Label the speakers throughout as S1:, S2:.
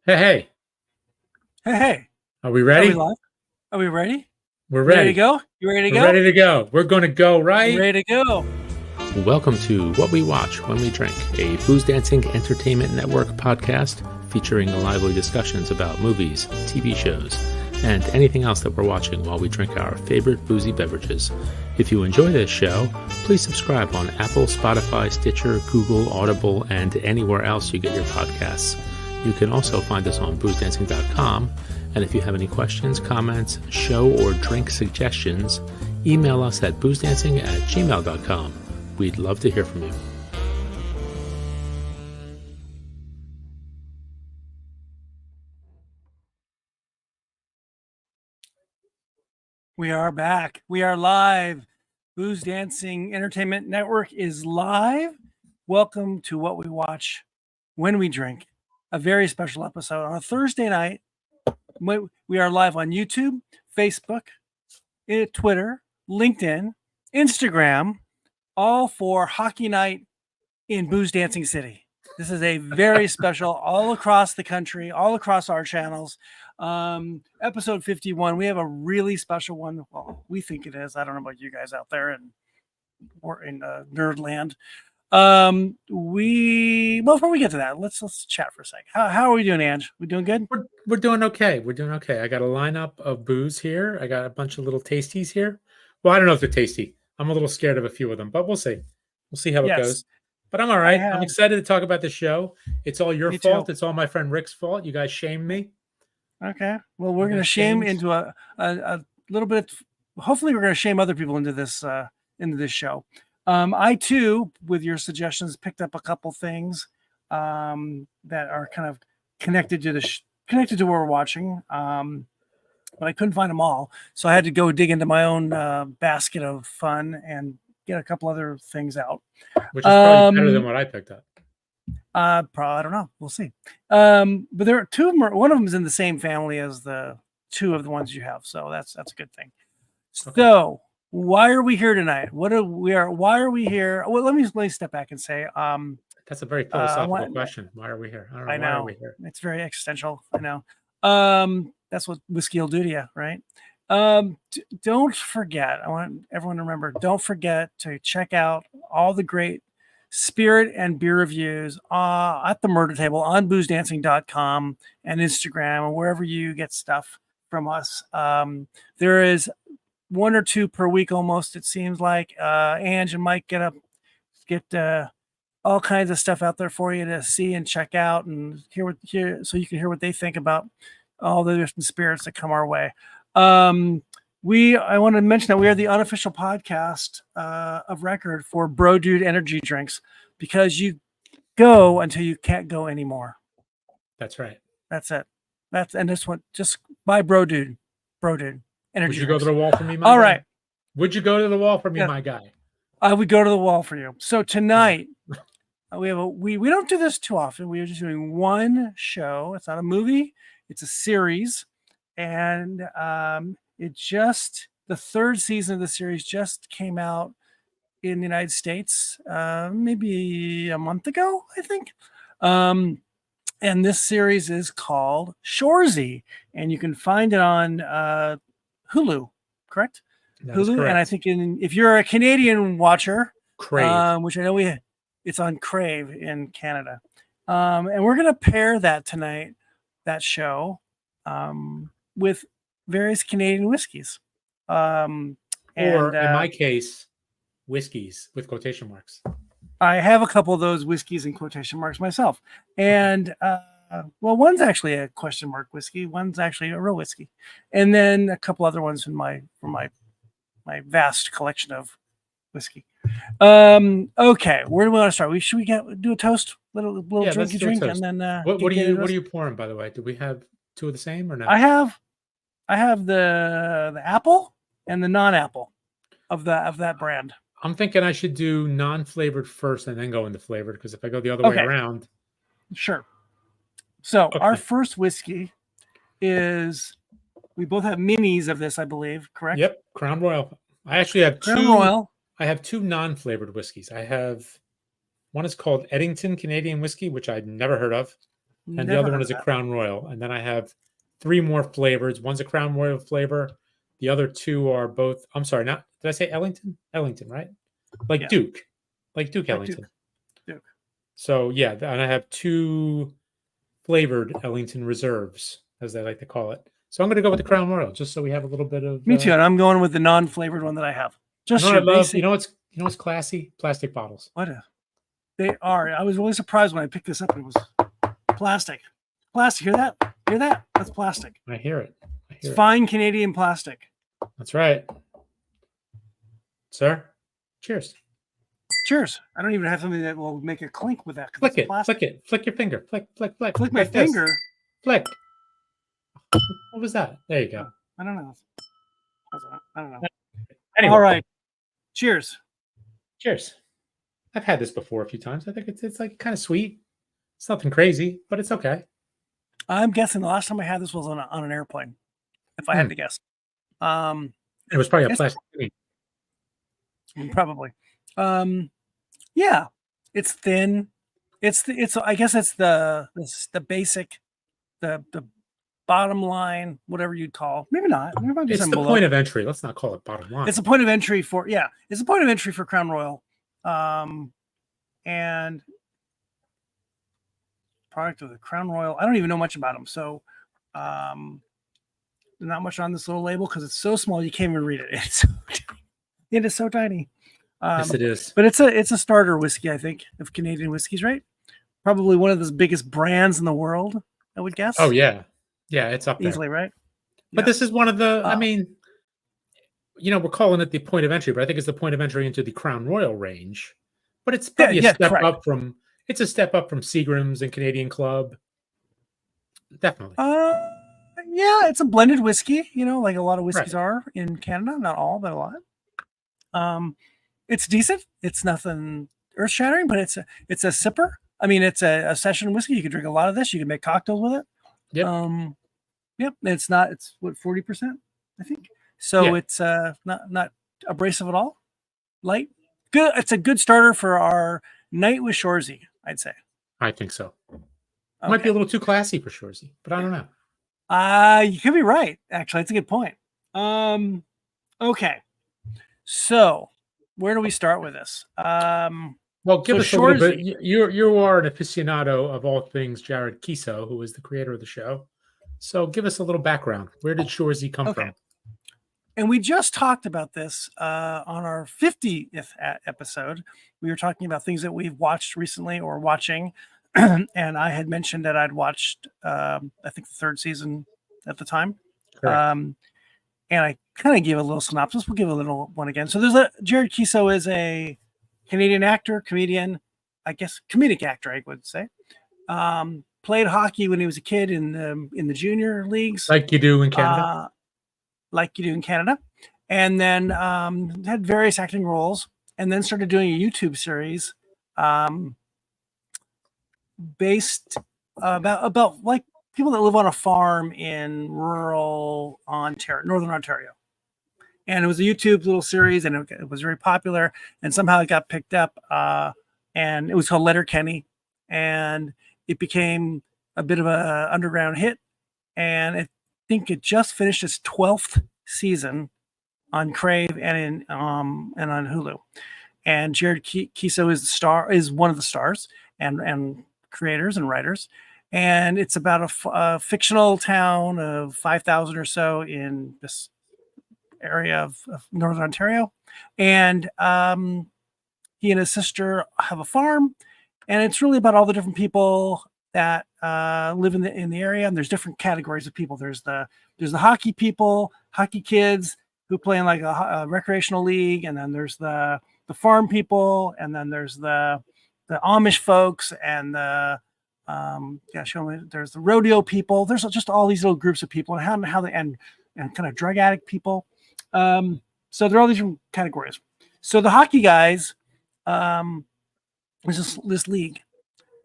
S1: Hey.
S2: Hey.
S1: Are we ready?
S2: Are we live? Are we ready?
S1: We're ready.
S2: Ready to go? You ready to
S1: We're
S2: go?
S1: ready to go. We're going to go right.
S2: Ready to go.
S3: Welcome to What We Watch When We Drink, a Booze Dancing Entertainment Network podcast featuring lively discussions about movies, TV shows, and anything else that we're watching while we drink our favorite boozy beverages. If you enjoy this show, please subscribe on Apple, Spotify, Stitcher, Google, Audible, and anywhere else you get your podcasts. You can also find us on boozedancing.com, and if you have any questions, comments, show or drink suggestions, email us at boozedancing@gmail.com. We'd love to hear from you.
S2: We are back. We are live. Booze Dancing Entertainment Network is live. Welcome to What We Watch When We Drink, a very special episode on a Thursday night. We are live on YouTube, Facebook, Twitter, LinkedIn, Instagram, all for Hockey Night in Booze Dancing City. This is a very special, all across the country, all across our channels. Episode 51. We have a really special one. Well, we think it is. I don't know about you guys out there in Nerdland. Before we get to that, let's chat for a sec. How are we doing, Ange? We doing good?
S1: We're doing okay. We're doing okay. I got a lineup of booze here. I got a bunch of little tasties here. Well, I don't know if they're tasty. I'm a little scared of a few of them, but we'll see. We'll see how it goes. But I'm all right. I'm excited to talk about the show. It's all your fault. It's all my friend Rick's fault. You guys shamed me.
S2: Okay. Well, we're going to shame into a little bit. Hopefully, we're going to shame other people into this show. I too, with your suggestions, picked up a couple things that are kind of connected to connected to what we're watching. But I couldn't find them all, so I had to go dig into my own basket of fun and get a couple other things out.
S1: Which is probably better than what I picked up.
S2: Probably, I don't know. We'll see. But there are two of them. One of them is in the same family as the two of the ones you have, so that's a good thing. Okay. So, why are we here tonight? Why are we here? Well, let me step back and say,
S1: that's a very philosophical question. Why are we here?
S2: I know.
S1: Why are we here?
S2: It's very existential. I know. That's what whiskey will do to you, right? Don't forget. I want everyone to remember. Don't forget to check out all the great spirit and beer reviews at the Murder Table on boozedancing.com and Instagram and wherever you get stuff from us. There is one or two per week almost, it seems like. Ange and Mike get all kinds of stuff out there for you to see and check out and hear so you can hear what they think about all the different spirits that come our way. I want to mention that we are the unofficial podcast of record for Bro Dude energy drinks, because you go until you can't go anymore.
S1: That's right.
S2: That's it. And this one, just buy Bro Dude energy.
S1: Would you go to the wall for me, my
S2: guy?
S1: All right. Would you go to the wall for me, my guy?
S2: I would go to the wall for you. So tonight, we don't do this too often. We are just doing one show. It's not a movie. It's a series. And the third season of the series just came out in the United States maybe a month ago, I think. And this series is called Shoresy, and you can find it on Hulu, correct? Hulu, correct. And I think if you're a Canadian watcher,
S1: Crave,
S2: which I know it's on Crave in Canada, and we're gonna pair that tonight, that show, with various Canadian whiskeys.
S1: Or in my case, whiskeys with quotation marks.
S2: I have a couple of those whiskeys in quotation marks myself. And well, one's actually a question mark whiskey, one's actually a real whiskey. And then a couple other ones from my vast collection of whiskey. Okay, where do we want to start? Should we do a toast? Little drinky drink, and then
S1: what are you pouring, by the way? Do we have two of the same or no?
S2: I have the apple and the non-apple of that brand.
S1: I'm thinking I should do non-flavored first and then go into flavored, because if I go the other way around.
S2: Sure. So our first whiskey is, we both have minis of this, I believe, correct?
S1: Yep, Crown Royal. I actually have
S2: Crown Royal.
S1: I have two non-flavored whiskeys. I have One is called Eddington Canadian Whiskey, which I'd never heard of. And the other one is a Crown Royal. And then I have 3 more flavors. One's a Crown Royal flavor. The other 2 are both, I'm sorry, not, did I say Ellington? Ellington, right? Like Duke. Like Duke Ellington.
S2: Duke.
S1: So, yeah. And I have 2 flavored Ellington Reserves, as they like to call it. So I'm going to go with the Crown Royal, just so we have a little bit of.
S2: Me too. And I'm going with the non-flavored one that I have. Just
S1: you know what I love? You know what's classy? Plastic bottles.
S2: They are. I was really surprised when I picked this up. It was plastic. Plastic. Hear that? Hear that? That's plastic.
S1: I hear it.
S2: It's fine Canadian plastic.
S1: That's right. Sir, cheers.
S2: Cheers. I don't even have something that will make a clink with that.
S1: Flick it. Flick it. Flick your finger. Flick.
S2: Flick my finger.
S1: Flick. What was that? There you go.
S2: I don't know. I don't know.
S1: Anyway.
S2: All right. Cheers.
S1: Cheers. I've had this before a few times. I think it's like kind of sweet. It's nothing crazy, but it's okay.
S2: I'm guessing the last time I had this was on an airplane, if I had to guess.
S1: It was probably a plastic thing.
S2: Probably. Yeah. It's thin. I guess it's the basic, the bottom line, whatever you'd call. Maybe not.
S1: It's the point of entry. Let's not call it bottom line.
S2: It's a point of entry for It's a point of entry for Crown Royal, and product of the Crown Royal. I don't even know much about them, so not much on this little label because it's so small you can't even read it. It is so tiny.
S1: Yes, it is.
S2: But it's a starter whiskey, I think, of Canadian whiskeys, right? Probably one of the biggest brands in the world, I would guess.
S1: Oh yeah. Yeah, it's up there.
S2: Easily, right?
S1: But this is one of the, I mean, we're calling it the point of entry, but I think it's the point of entry into the Crown Royal range. But it's probably a step up from Seagram's and Canadian Club. Definitely.
S2: Yeah, it's a blended whiskey, like a lot of whiskeys are in Canada. Not all, but a lot. It's decent. It's nothing earth-shattering, but it's a sipper. I mean, it's a session whiskey. You can drink a lot of this. You can make cocktails with it.
S1: Yep.
S2: Yep. It's what, 40%, I think. So it's not abrasive at all. Light. Good. It's a good starter for our night with Shoresy, I'd say.
S1: I think so. It might be a little too classy for Shoresy, but I don't know.
S2: You could be right. Actually, that's a good point. Okay. So where do we start with this?
S1: Well, give us a little bit. You are an aficionado of all things Jared Keeso, who is the creator of the show. So give us a little background. Where did Shoresy come from?
S2: And we just talked about this on our 50th episode. We were talking about things that we've watched recently or watching. And I had mentioned that I'd watched, I think, the 3rd season at the time. And I kind of gave a little synopsis. We'll give a little one again. So Jared Keeso is a Canadian actor, comedian, I guess comedic actor, I would say. Played hockey when he was a kid in the junior leagues,
S1: like you do in Canada.
S2: And then had various acting roles, and then started doing a YouTube series based about like people that live on a farm in rural Ontario, northern Ontario. And it was a YouTube little series, and it was very popular. And somehow it got picked up, and it was called Letterkenny, and it became a bit of a underground hit. And I think it just finished its 12th season on Crave and on Hulu. And Jared Keeso is one of the stars and creators and writers. And it's about a fictional town of 5,000 or so in this area of northern Ontario. And he and his sister have a farm, and it's really about all the different people that live in the area. And there's different categories of people. There's the hockey people, hockey kids who play in like a recreational league, and then there's the farm people, and then there's the Amish folks, and there's the rodeo people. There's just all these little groups of people, and how they and kind of drug addict people. So there are all these different categories. So the hockey guys, there's this league,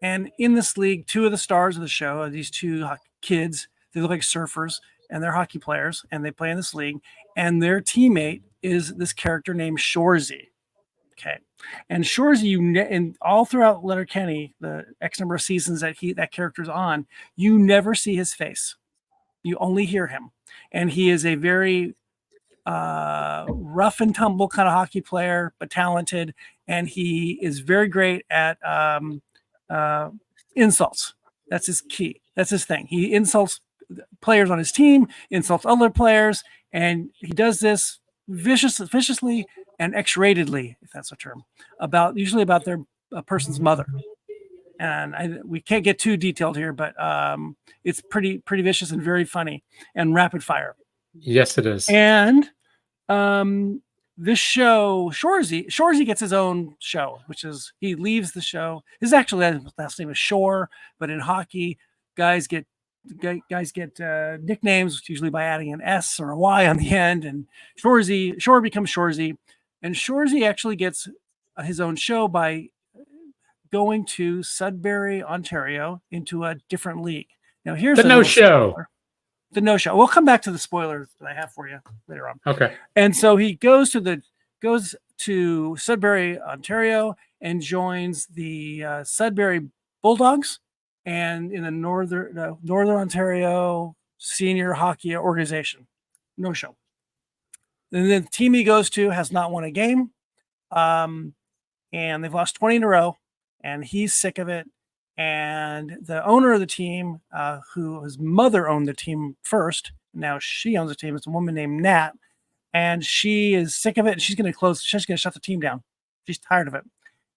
S2: and in this league, 2 of the stars of the show are these 2 kids. They look like surfers, and they're hockey players, and they play in this league. And their teammate is this character named Shoresy. Okay. And Shoresy, and all throughout Letterkenny, the X number of seasons that character's on, you never see his face. You only hear him. And he is a very rough and tumble kind of hockey player, but talented. And he is very great at insults. That's his key. That's his thing. He insults players on his team, insults other players, and he does this viciously and X-ratedly, if that's a term, usually about their person's mother. And we can't get too detailed here, but it's pretty vicious and very funny and rapid fire.
S1: Yes, it is.
S2: And this show, Shoresy gets his own show, which is he leaves the show. His actual last name is Shore, but in hockey, guys get nicknames usually by adding an S or a Y on the end. And Shore becomes Shoresy, and Shoresy actually gets his own show by going to Sudbury, Ontario, into a different league. Now here's
S1: the NOSHO.
S2: The NOSHO. We'll come back to the spoilers that I have for you later on.
S1: Okay.
S2: And so he goes to Sudbury, Ontario, and joins the Sudbury Bulldogs, and in the Northern Ontario Senior Hockey Organization, NOSHO. And then the team he goes to has not won a game, and they've lost 20 in a row, and he's sick of it. And the owner of the team, who his mother owned the team first, now she owns the team. It's a woman named Nat, and she is sick of it. And she's going to shut the team down. She's tired of it.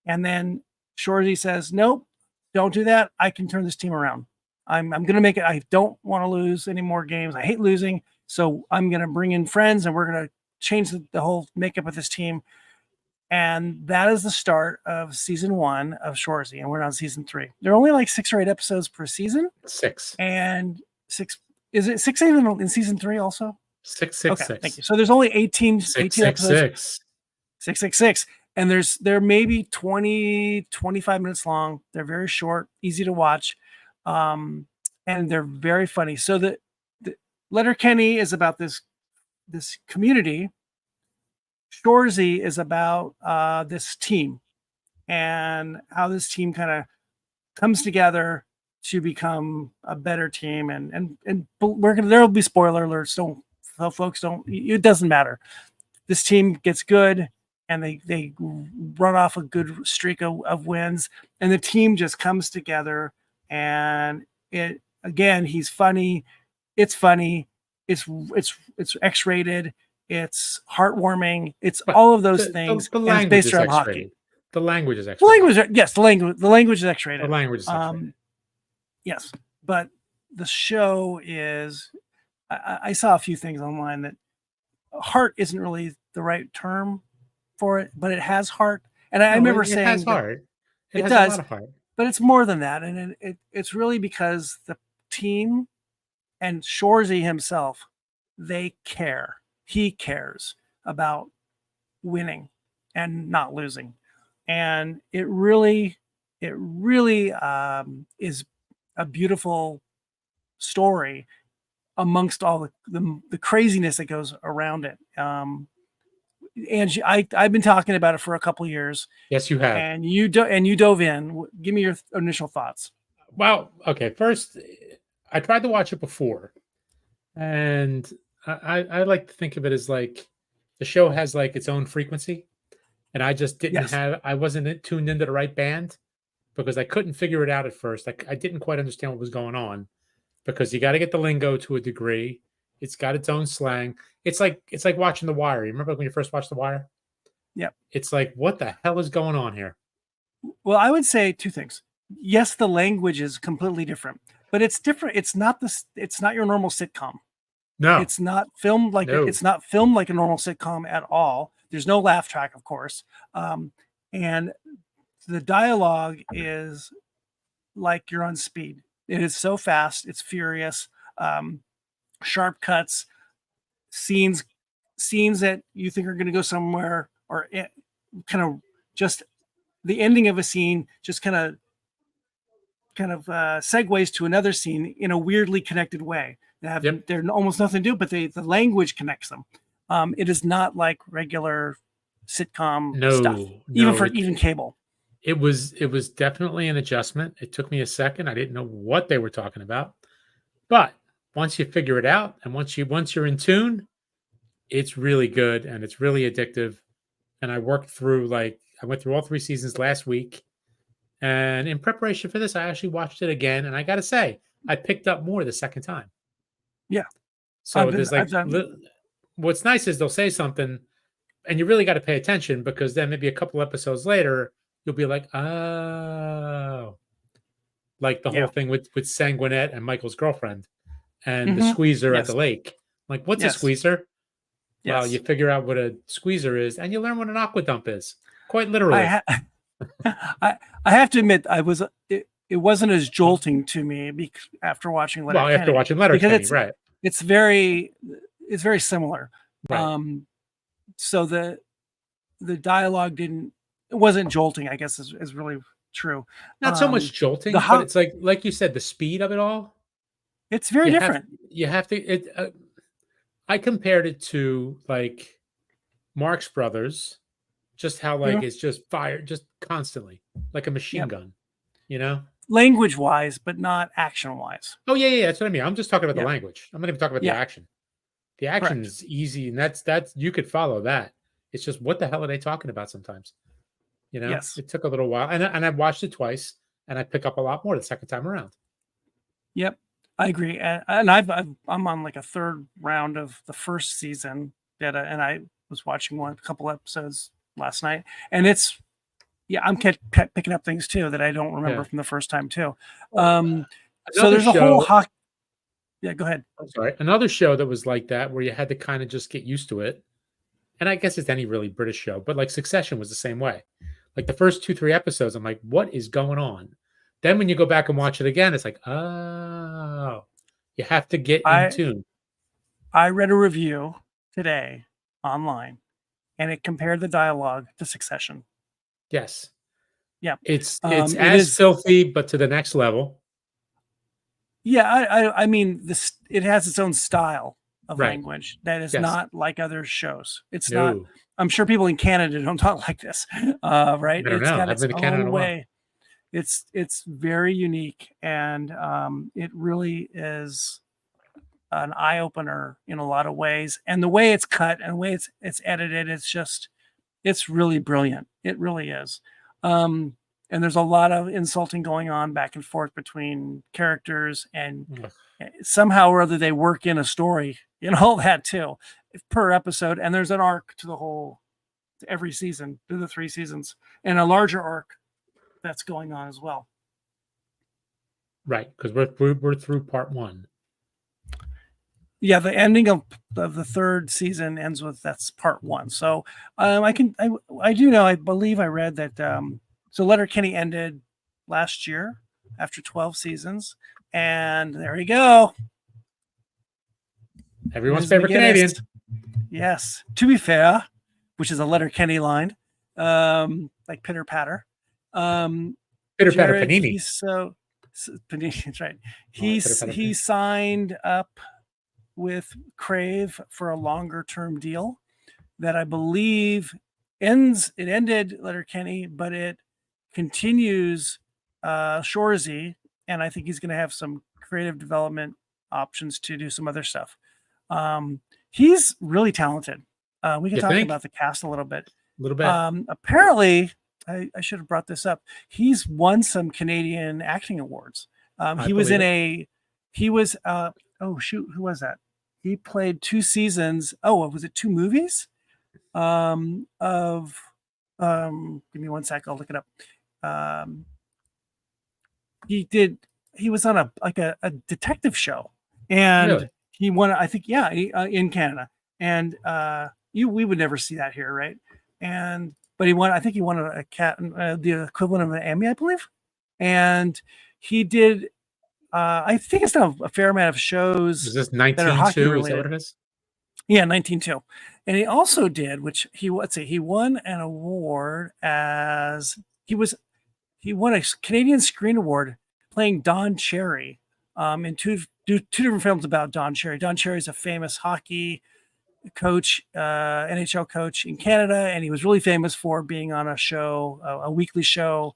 S2: And then Shoresy says, "Nope, don't do that. I can turn this team around. I'm going to make it. I don't want to lose any more games. I hate losing. So I'm going to bring in friends, and we're going to change the whole makeup of this team." And that is the start of season 1 of Shoresy, and we're on season 3. There are only like 6 or 8 episodes per season.
S1: 6.
S2: And 6. Is it 6 even in season 3 also?
S1: 6.
S2: Okay,
S1: 6.
S2: thank you. So there's only 18
S1: 6.
S2: episodes. 6. And they're maybe 20, 25 minutes long. They're very short, easy to watch. And they're very funny. So the Letterkenny is about this community. Shoresy is about this team and how this team kind of comes together to become a better team. And there'll be spoiler alerts. It doesn't matter. This team gets good, and they run off a good streak of wins, and the team just comes together. And he's funny. It's funny. It's X-rated. It's heartwarming. It's all of those things.
S1: The language
S2: it's based
S1: is
S2: around
S1: X-rated.
S2: hockey.
S1: The language is X-rated.
S2: The language is X-rated.
S1: The language is X-rated.
S2: Yes, but the show is. I saw a few things online that heart isn't really the right term for it, but it has heart. And I remember saying
S1: it has heart.
S2: It
S1: has
S2: does,
S1: a lot of heart.
S2: But it's more than that, and it's really because the team and Shoresy himself, they care. He cares about winning and not losing. And it really is a beautiful story amongst all the craziness that goes around it. Angie, I've been talking about it for a couple of years.
S1: Yes, you have.
S2: And you dove in. Give me your initial thoughts.
S1: Well, okay. First, I tried to watch it before, and I like to think of it as like the show has like its own frequency, and I just didn't I wasn't tuned into the right band because I couldn't figure it out at first. I didn't quite understand what was going on because you got to get the lingo to a degree. It's got its own slang. It's like watching The Wire. You remember when you first watched The Wire?
S2: Yep.
S1: It's like, what the hell is going on here?
S2: Well, I would say 2 things. Yes, the language is completely different, but it's different. It's not your normal sitcom.
S1: No,
S2: it's not filmed like it's not filmed like a normal sitcom at all. There's no laugh track, of course, and the dialogue is like you're on speed. It is so fast. It's furious. Sharp cuts, scenes that you think are going to go somewhere, or kind of just the ending of a scene, just kind of segues to another scene in a weirdly connected way. They're almost nothing to do, but the language connects them. It is not like regular sitcom stuff,
S1: No,
S2: even
S1: no.
S2: for even cable.
S1: It was definitely an adjustment. It took me a second. I didn't know what they were talking about. But once you figure it out and once you're in tune, it's really good and it's really addictive. And I went through all 3 seasons last week. And in preparation for this, I actually watched it again. And I got to say, I picked up more the second time.
S2: Yeah.
S1: So what's nice is they'll say something and you really got to pay attention because then maybe a couple episodes later, you'll be like, oh, like the whole thing with Sanguinette and Michael's girlfriend and the squeezer at the lake. Like, what's a squeezer? Well, you figure out what a squeezer is and you learn what an aqua dump is. Quite literally.
S2: I have to admit, it wasn't as jolting to me after watching Letterkenny.
S1: Well, after watching Letterkenny, right?
S2: It's very similar.
S1: Right.
S2: So the dialogue wasn't jolting, I guess is really true.
S1: Not so much jolting, but it's like you said, the speed of it all.
S2: It's very different.
S1: You have to. I compared it to like Marx Brothers, just how it's just fired just constantly, like a machine gun,
S2: language wise, but not action wise.
S1: Oh yeah, that's what I mean. I'm just talking about the language. I'm not even talking about the action. The action is easy, and that's you could follow that. It's just what the hell are they talking about sometimes?
S2: Yes.
S1: It took a little while, and I watched it twice, and I pick up a lot more the second time around.
S2: Yep, I agree, and I'm on like a third round of the first season and I was watching a couple episodes last night, and I'm picking up things too that I don't remember from the first time too. So there's a whole hockey. Yeah, go ahead.
S1: I'm sorry. Another show that was like that, where you had to kind of just get used to it. And I guess it's any really British show, but like Succession was the same way. Like the first 2-3 episodes, I'm like, what is going on? Then when you go back and watch it again, it's like, oh, you have to get in tune.
S2: I read a review today online, and it compared the dialogue to Succession.
S1: Yes.
S2: Yeah.
S1: It's as filthy, but to the next level.
S2: Yeah, I mean, it has its own style of language that is not like other shows. It's not. I'm sure people in Canada don't talk like this, right?
S1: I don't know.
S2: Got
S1: I've
S2: its
S1: been to Canada
S2: own way. It's very unique, and it really is an eye opener in a lot of ways. And the way it's cut and the way it's edited, it's really brilliant. It really is. And there's a lot of insulting going on back and forth between characters, and somehow or other they work in a story and all that too per episode. And there's an arc to every season, to the 3 seasons, and a larger arc that's going on as well.
S1: Right, because we're through part 1.
S2: Yeah, the ending of the 3rd season ends with that's part 1. So I believe I read that. So Letterkenny ended last year after 12 seasons, and there you go.
S1: Everyone's favorite Canadian.
S2: Yes. To be fair, which is a Letterkenny line, like Pitter Patter.
S1: Pitter Patter Panini.
S2: So Panini, that's right. He signed up with Crave for a longer term deal that I believe ended Letterkenny, but it continues Shoresy, and I think he's going to have some creative development options to do some other stuff. He's really talented. We can talk about the cast a little bit. Apparently, I should have brought this up. He's won some Canadian acting awards. Who was that? He played 2 seasons. Oh, was it 2 movies? Give me one sec. I'll look it up. He was on a detective show, and he won, I think, in Canada. And we would never see that here, right? But he won, I think he won the equivalent of an Emmy, I believe. And he did, I think it's done a fair amount of shows.
S1: Is this 19-2? Is that what it is?
S2: Yeah, 19-2. And he also did, he won an award as he won a Canadian Screen Award playing Don Cherry in two different films about Don Cherry. Don Cherry is a famous hockey coach, NHL coach in Canada, and he was really famous for being on a show, a weekly show,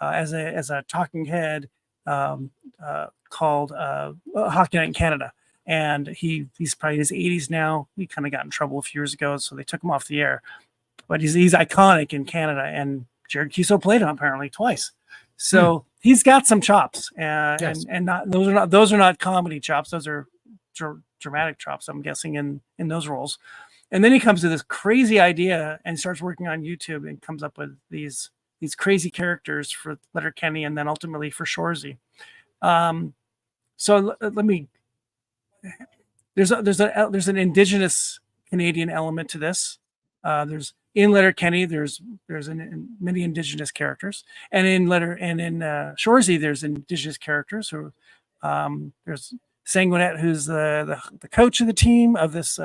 S2: as a talking head called Hockey Night in Canada. And he's probably in his 80s now. He kind of got in trouble a few years ago, so they took him off the air. But he's iconic in Canada, and Jared Keeso played him apparently twice. So he's got some chops, and those are not comedy chops. Those are dramatic chops, I'm guessing, in those roles. And then he comes to this crazy idea and starts working on YouTube and comes up with these crazy characters for Letterkenny and then ultimately for Shoresy. So let me. There's an Indigenous Canadian element to this. There's in Letterkenny, there's many Indigenous characters, and in Shoresy, there's Indigenous characters. Who there's Sanguinet, who's the coach of the team, of this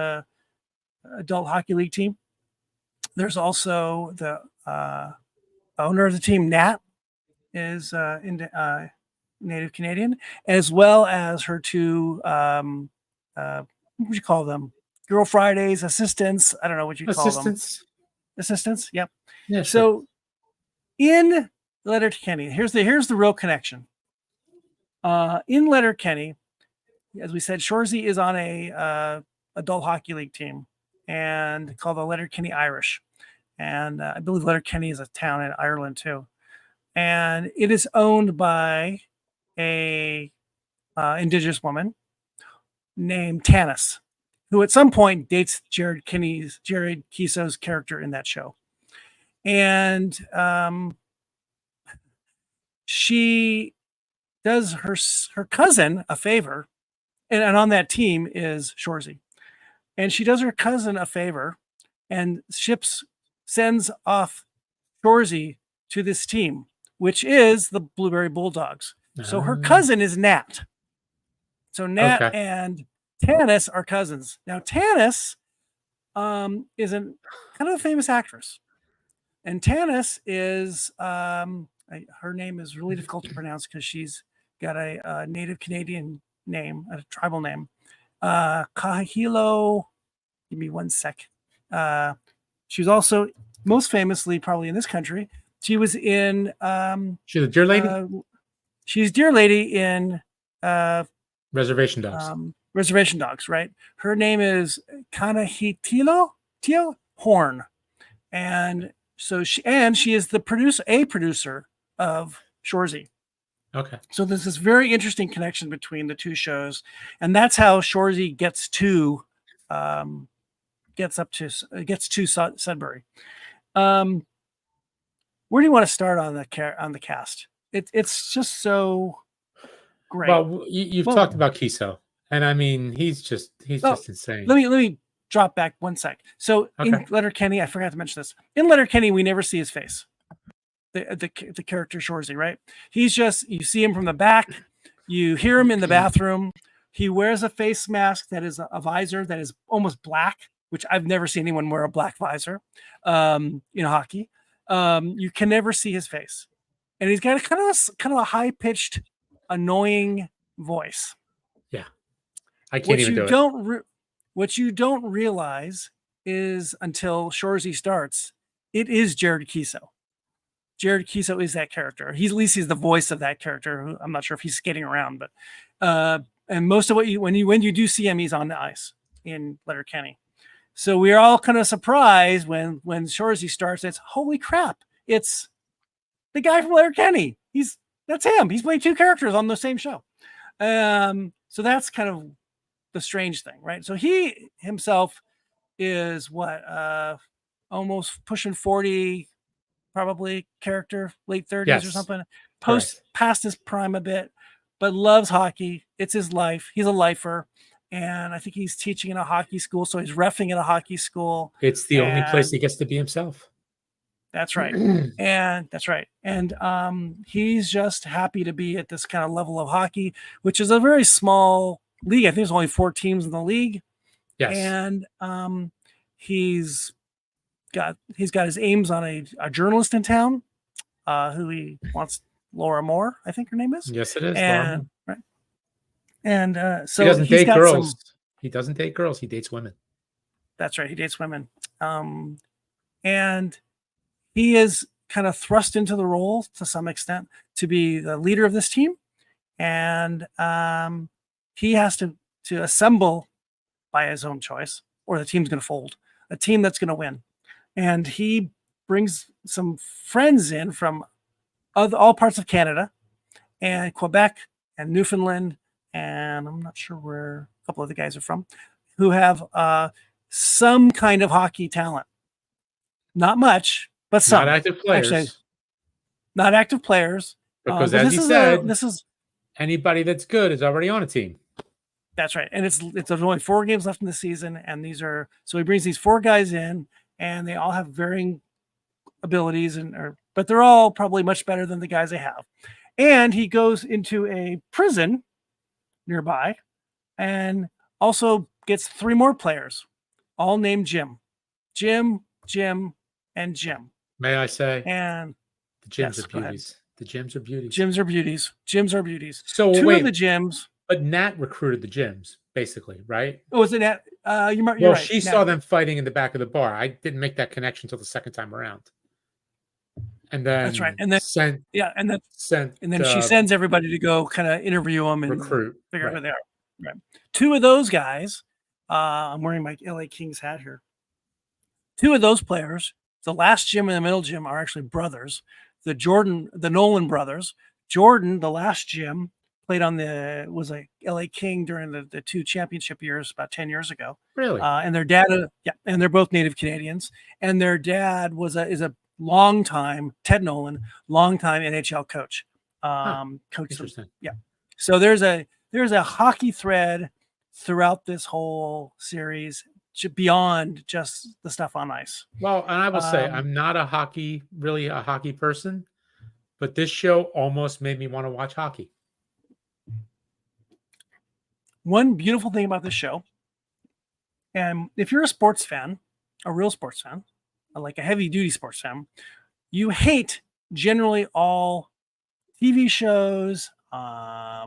S2: adult hockey league team. There's also the owner of the team, Nat, is Native Canadian, as well as her two, what would you call them? Girl Fridays, assistants. I don't know what you call them. Assistants. Yep. Yeah, so in Letterkenny, here's the real connection. In Letterkenny, as we said, Shoresy is on a adult hockey league team and called the Letterkenny Irish. And I believe Letterkenny is a town in Ireland too. And it is owned by a Indigenous woman named Tanis, who at some point dates Jared Keeso's character in that show. And she does her cousin a favor, and on that team is Shoresy. And she does her cousin a favor and sends off Shoresy to this team, which is the Sudbury Bulldogs. So her cousin is Nat. So Nat and Tanis are cousins. Now Tanis is kind of a famous actress, and Tanis is her name is really difficult to pronounce because she's got a Native Canadian name, a tribal name. Kahilo. Give me one sec. She was also most famously, probably in this country, she was in.
S1: She's a Deer Lady.
S2: She's Deer Lady in
S1: Reservation Dogs.
S2: Reservation Dogs, right? Her name is Kanahitilo Horn, and so she is the producer of Shoresy.
S3: Okay.
S2: So there's this very interesting connection between the two shows, and that's how Shoresy gets to Sudbury. Where do you want to start on the cast? It's just so great.
S1: Well, you've talked about Keeso, and I mean he's just insane.
S2: Let me drop back one sec. So in Letterkenny, I forgot to mention this. In Letterkenny, we never see his face. The character Shoresy, right? He's just, you see him from the back, you hear him in the bathroom. He wears a face mask that is a visor that is almost black, which I've never seen anyone wear a black visor in hockey. You can never see his face, and he's got a kind of a high pitched, annoying voice.
S1: Yeah, I can't even do it.
S2: What you don't realize is until Shoresy starts, it is Jared Keeso. Jared Keeso is that character. At least he's the voice of that character. I'm not sure if he's skating around, but and most of what when you do see him, he's on the ice in Letterkenny. So we're all kind of surprised when Shoresy starts. It's holy crap! It's the guy from Letterkenny. That's him. He's played two characters on the same show. So that's kind of the strange thing, right? So he himself is almost pushing 40. Probably character, late 30s or something, past his prime a bit, but loves hockey. It's his life. He's a lifer. And I think he's teaching in a hockey school. So he's reffing in a hockey school.
S1: It's the only place he gets to be himself.
S2: That's right. And he's just happy to be at this kind of level of hockey, which is a very small league. I think there's only 4 teams in the league.
S1: Yes.
S2: And he's got his aims on a journalist in town who he wants, Laura Moore, I think her name is.
S1: Yes, it is.
S2: And right. And so
S1: he doesn't date girls. He doesn't date girls. He dates women.
S2: That's right. He dates women. And he is kind of thrust into the role to some extent to be the leader of this team. And he has to assemble by his own choice, or the team's going to fold, a team that's going to win. And he brings some friends in from all parts of Canada and Quebec and Newfoundland, and I'm not sure where a couple of the guys are from, who have some kind of hockey talent. Not much, but some.
S1: Not active players.
S2: Actually, not active players.
S1: Because as he said, anybody that's good is already on a team.
S2: That's right. And there's only 4 games left in the season. And so he brings these 4 guys in, and they all have varying abilities, but they're all probably much better than the guys they have. And he goes into a prison nearby and also gets 3 more players, all named Jim. Jim, and Jim.
S1: May I say?
S2: And
S1: the Jims are beauties. The Jims are beauties.
S2: Jims are beauties.
S1: So
S2: 2
S1: wait,
S2: of the Jims.
S1: But Nat recruited the Jims, basically, right?
S2: Oh, was it Nat? You're right.
S1: Well, she saw them fighting in the back of the bar. I didn't make that connection until the second time around. And then
S2: that's right. And then she sends everybody to go kind of interview them and
S1: recruit,
S2: figure out who they are. Right. 2 of those guys. I'm wearing my LA Kings hat here. 2 of those players, the last Jim and the middle Jim, are actually brothers. The Nolan brothers. Jordan, the last Jim, played was a LA King during the 2 championship years about 10 years ago.
S1: Really?
S2: And their dad, and they're both native Canadians. And their dad is a longtime, Ted Nolan, longtime NHL coach. Coach.
S1: Interesting.
S2: Yeah. So there's a hockey thread throughout this whole series, beyond just the stuff on ice.
S1: Well, and I will say, I'm not really a hockey person, but this show almost made me want to watch hockey.
S2: One beautiful thing about this show, and if you're a sports fan, a real sports fan, like a heavy duty sports fan, you hate generally all TV shows,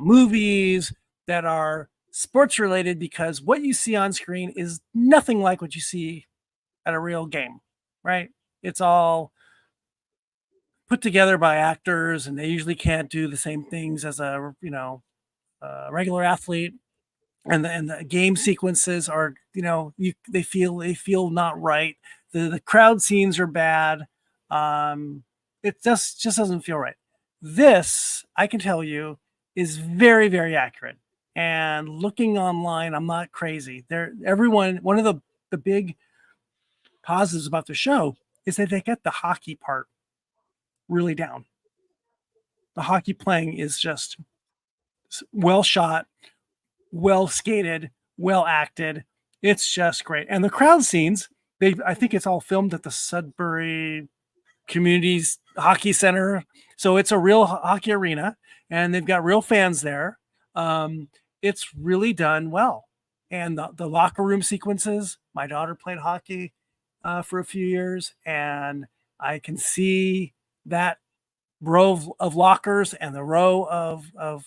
S2: movies that are sports related, because what you see on screen is nothing like what you see at a real game, right? It's all put together by actors, and they usually can't do the same things as a regular athlete. And the game sequences are, they feel not right. The crowd scenes are bad. It just doesn't feel right. This, I can tell you, is very, very accurate. And looking online, I'm not crazy. One of the big positives about the show is that they get the hockey part really down. The hockey playing is just well shot, well skated, well acted. It's just great. And the crowd scenes, I think it's all filmed at the Sudbury Communities Hockey Center. So it's a real hockey arena, and they've got real fans there. It's really done well. And the locker room sequences, my daughter played hockey for a few years, and I can see that row of lockers and the row of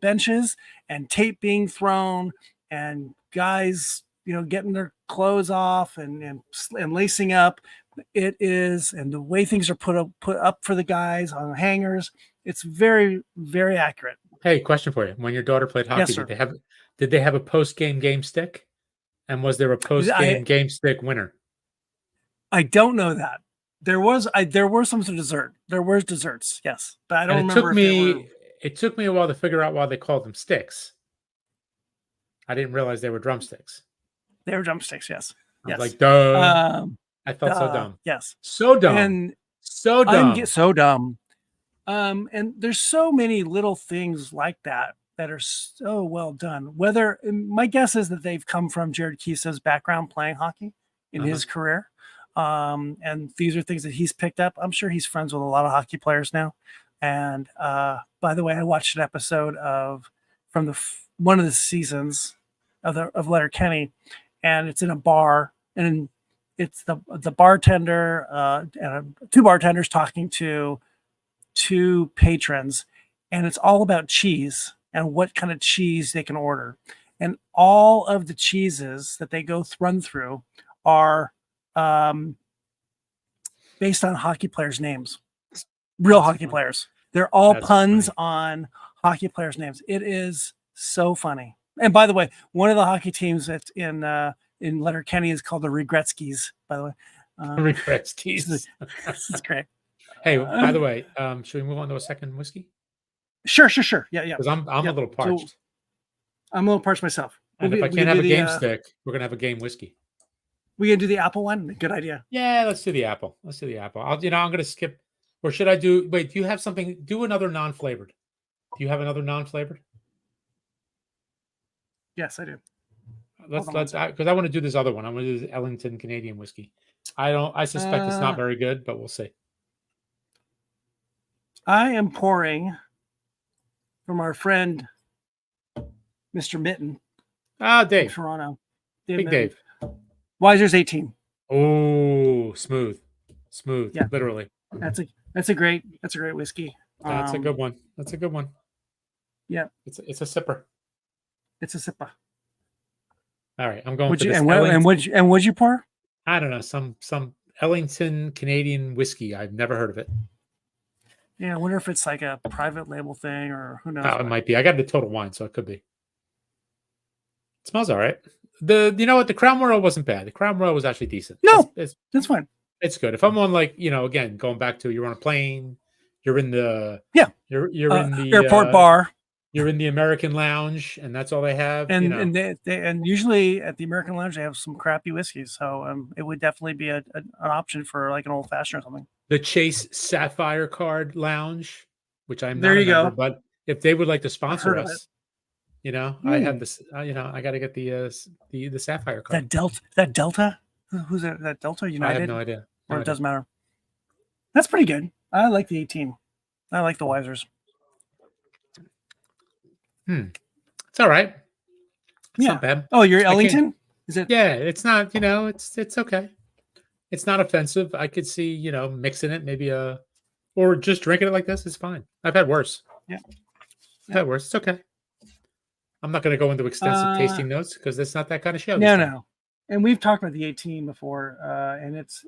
S2: benches and tape being thrown, and guys, getting their clothes off and lacing up. It is, and the way things are put up for the guys on hangers, it's very, very accurate.
S1: Hey, question for you. When your daughter played hockey,
S2: yes,
S1: did they have a post-game stick? And was there a post-game stick winner?
S2: I don't know that. There were some dessert. There were desserts, yes. But I don't remember.
S1: It took me a while to figure out why they called them sticks. I didn't realize they were drumsticks.
S2: They were drumsticks, yes.
S1: I was like, duh. I felt so dumb.
S2: Yes.
S1: So dumb.
S2: And
S1: so dumb.
S2: So dumb. And there's so many little things like that are so well done. My guess is that they've come from Jared Keeso's background playing hockey in his career. And these are things that he's picked up. I'm sure he's friends with a lot of hockey players now. And by the way, I watched an episode from one of the seasons of Letterkenny, and it's in a bar, and it's the bartender and 2 bartenders talking to 2 patrons, and it's all about cheese and what kind of cheese they can order. And all of the cheeses that they run through are based on hockey players' names, real hockey players. They're all puns on hockey players' names. It is so funny. And by the way, one of the hockey teams that's in Letterkenny is called the Regretskis, by the way.
S1: Regretskis.
S2: It's great.
S1: Hey, by the way, should we move on to a second whiskey?
S2: Sure. Yeah.
S1: Because I'm a little parched.
S2: So, I'm a little parched myself.
S1: And if I can't have a game stick, we're gonna have a game whiskey.
S2: We gonna do the apple one? Good idea.
S1: Yeah, let's do the apple. I'm gonna skip. Or should I do? Wait, do you have something? Do another non-flavored. Do you have another non-flavored?
S2: Yes, I do.
S1: Let's because I want to do this other one. I want to do this Ellington Canadian whiskey. I suspect it's not very good, but we'll see.
S2: I am pouring from our friend Mr. Mitten.
S1: Dave.
S2: Toronto.
S1: Big Dave.
S2: Wiser's 18.
S1: Oh, smooth.
S2: Yeah.
S1: Literally.
S2: That's a great whiskey.
S1: That's a good one.
S2: Yeah.
S1: It's a sipper.
S2: It's a sipper.
S1: All right, I'm going.
S2: What'd you pour?
S1: I don't know, some Ellington Canadian whiskey. I've never heard of it.
S2: Yeah, I wonder if it's like a private label thing or who knows.
S1: It might be. I got the Total Wine, so it could be. It smells all right. You know what? The Crown Royal wasn't bad. The Crown Royal was actually decent.
S2: No, that's fine.
S1: It's good. If I'm on again, going back to you're on a plane, you're in the you're in the
S2: airport bar.
S1: You're in the American Lounge, and that's all they have.
S2: And and usually at the American Lounge they have some crappy whiskeys, so it would definitely be an option for like an old fashioned or something.
S1: The Chase Sapphire Card Lounge, which I'm
S2: there. You go.
S1: But if they would like to sponsor us, I have this. I got to get the Sapphire Card.
S2: That Delta. Who's that? That Delta United?
S1: I have no idea.
S2: It doesn't matter. That's pretty good. I like the 18. I like the Wisers.
S1: It's all right. It's not bad.
S2: Oh, you're Ellington? Is it?
S1: Yeah, it's not. It's okay. It's not offensive. I could see mixing it, maybe or just drinking it like this is fine. I've had worse.
S2: Yeah,
S1: I've had worse. It's okay. I'm not going to go into extensive tasting notes because it's not that kind of show.
S2: No. And we've talked about the 18 before, and it's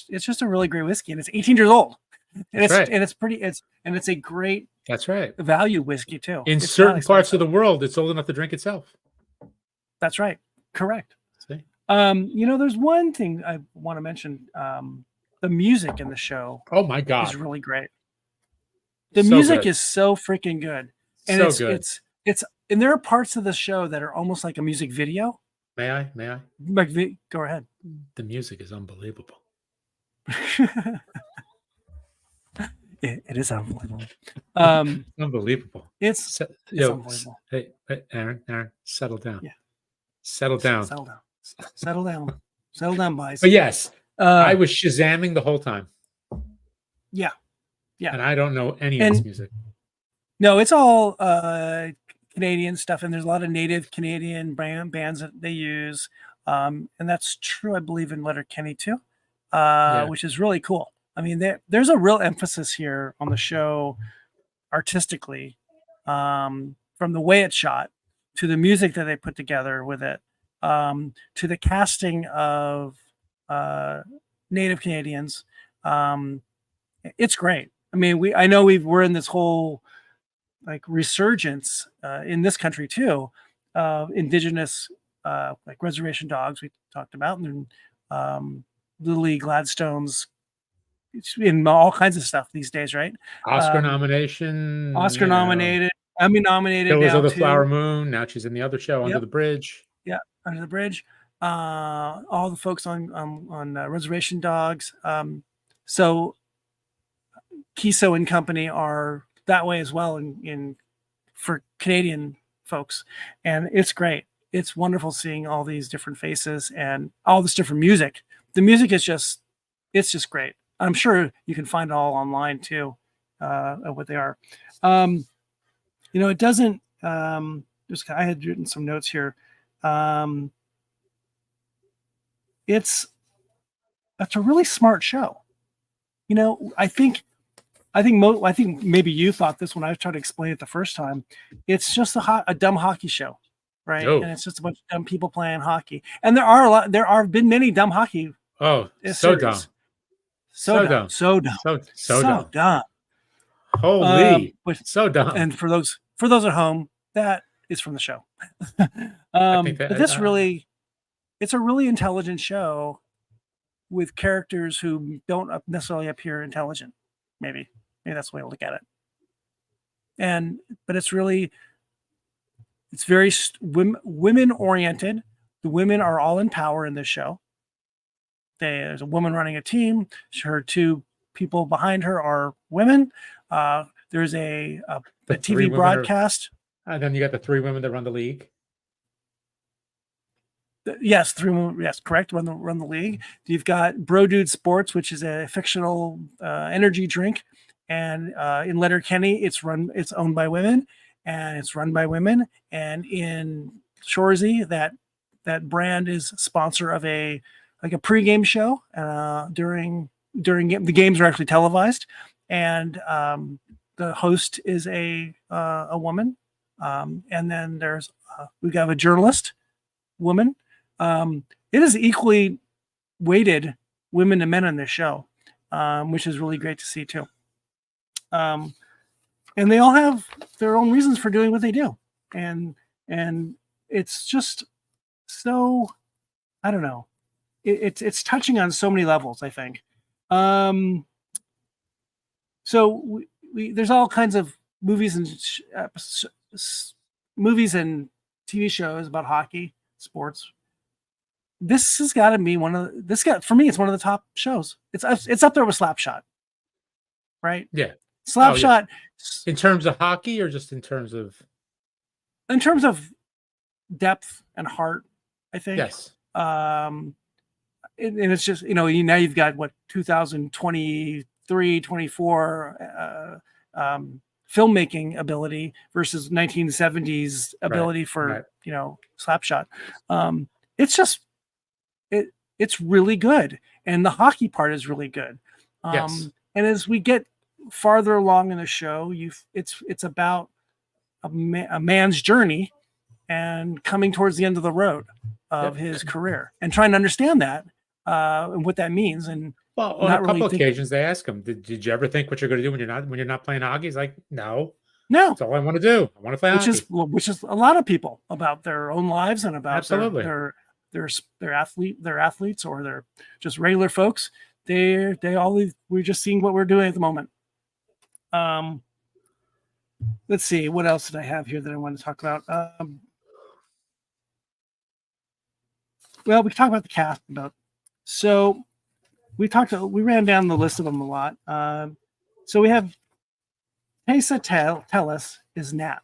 S2: just a really great whiskey, and it's 18 years old, and it's a great.
S1: That's right.
S2: Value whiskey too.
S1: In certain parts of the world, it's old enough to drink itself.
S2: That's right. Correct.
S1: See?
S2: There's one thing I want to mention. The music in the show.
S1: Oh my God,
S2: is really great. The music is so freaking good, and it's and there are parts of the show that are almost like a music video.
S1: May I?
S2: Go ahead.
S1: The music is unbelievable.
S2: It is unbelievable.
S1: Unbelievable.
S2: It's unbelievable.
S1: Hey, Aaron, settle down.
S2: Yeah.
S1: Settle down,
S2: boys.
S1: But yes, I was Shazamming the whole time.
S2: Yeah.
S1: And I don't know any of this music.
S2: No, it's all Canadian stuff, and there's a lot of native Canadian bands that they use, and that's true, I believe, in Letterkenny too, which is really cool. I mean, there's a real emphasis here on the show artistically, from the way it's shot to the music that they put together with it, to the casting of native Canadians. It's great. I mean, we're in this whole like resurgence in this country too, indigenous like reservation dogs we talked about, and Lily Gladstone's in all kinds of stuff these days, right?
S1: Oscar nominated,
S2: Emmy nominated.
S1: Killers of the Flower Moon. Now she's in the other show, Under the Bridge.
S2: Yeah, Under the Bridge. All the folks on Reservation Dogs. So Keeso and company are that way as well in for Canadian folks, and it's great. It's wonderful seeing all these different faces and all this different music. The music is just great. I'm sure you can find it all online too, of what they are. It doesn't. I had written some notes here. It's a really smart show. I think maybe you thought this when I tried to explain it the first time. It's just a dumb hockey show. right?
S1: Oh.
S2: And it's just a bunch of dumb people playing hockey. And there are been many dumb hockey.
S1: Oh, so dumb.
S2: So dumb. So dumb.
S1: Holy. So dumb.
S2: And for those at home, that is from the show. But this really, it's a really intelligent show with characters who don't necessarily appear intelligent. Maybe that's the way to look at it. But it's very women oriented. The women are all in power in this show. There's a woman running a team. Her two people behind her are women. There's a TV broadcast.
S1: And then you got the 3 women that run the league.
S2: Yes, 3 women. Yes, correct. Run the league. You've got Bro Dude Sports, which is a fictional energy drink, and in Letterkenny, it's owned by women, and it's run by women. And in Shoresy, that brand is sponsor of a pregame show. During the games are actually televised, and the host is a woman. And then we have a journalist woman. It is equally weighted women to men on this show, which is really great to see too. And they all have their own reasons for doing what they do. And it's just so, I don't know. It's touching on so many levels, I think. So there's all kinds of movies and TV shows about hockey, sports. This has got to be for me, it's one of the top shows. It's up there with Slapshot, right?
S1: Yeah.
S2: Slapshot.
S1: Yeah. In terms of hockey, or just in terms of
S2: depth and heart, I think.
S1: Yes.
S2: And it's just, now you've got 2023, 24 filmmaking ability versus 1970s ability for Slapshot. It's just it's really good, and the hockey part is really good.
S1: Yes.
S2: And as we get farther along in the show, it's about a man's journey and coming towards the end of the road of his career, and trying to understand that and what that means. And
S1: on a couple occasions, they ask him, "Did you ever think what you're going to do when you're not playing hockey?" He's like, "No, that's all I want to do. I want to play hockey."
S2: Which is a lot of people about their own lives and about their athletes, or they're just regular folks. We're just seeing what we're doing at the moment. Let's see, what else did I have here that I want to talk about? Well, we can talk about the cast so we ran down the list of them a lot. So we have Keeso Tellis is Nat,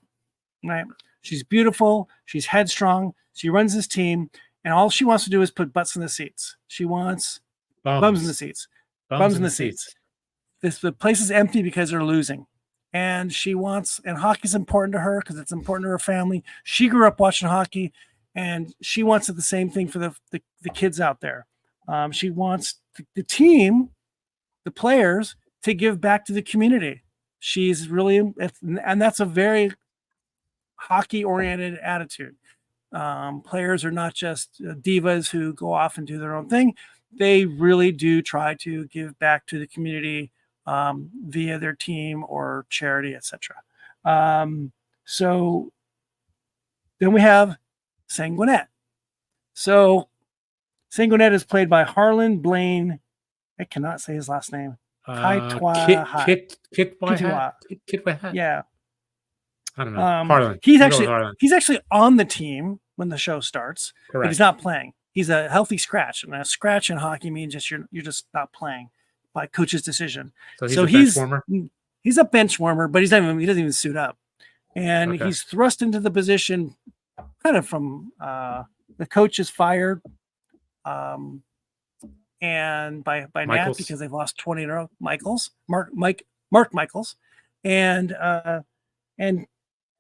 S2: right? She's beautiful. She's headstrong. She runs this team, and all she wants to do is put butts in the seats. She wants bums in the seats. Bums in the seats. The place is empty because they're losing. And hockey's important to her because it's important to her family. She grew up watching hockey, and she wants the same thing for the kids out there. She wants the team, the players, to give back to the community. She's really, and that's a very hockey-oriented attitude. Players are not just divas who go off and do their own thing. They really do try to give back to the community via their team or charity, etc. So then we have Sanguinet. So Sanguinet is played by Harlan Blaine. I cannot say his last name.
S1: Kitwa.
S2: Yeah.
S1: I don't know. Harlan.
S2: He's actually on the team when the show starts,
S1: correct,
S2: but he's not playing. He's a healthy scratch, and a scratch in hockey means you're just not playing by coach's decision.
S1: So he's a bench warmer?
S2: He's a bench warmer, but he doesn't even suit up, and he's thrust into the position kind of from the coach is fired, and by Nat, because they've lost 20 in a row. Mark Michaels, and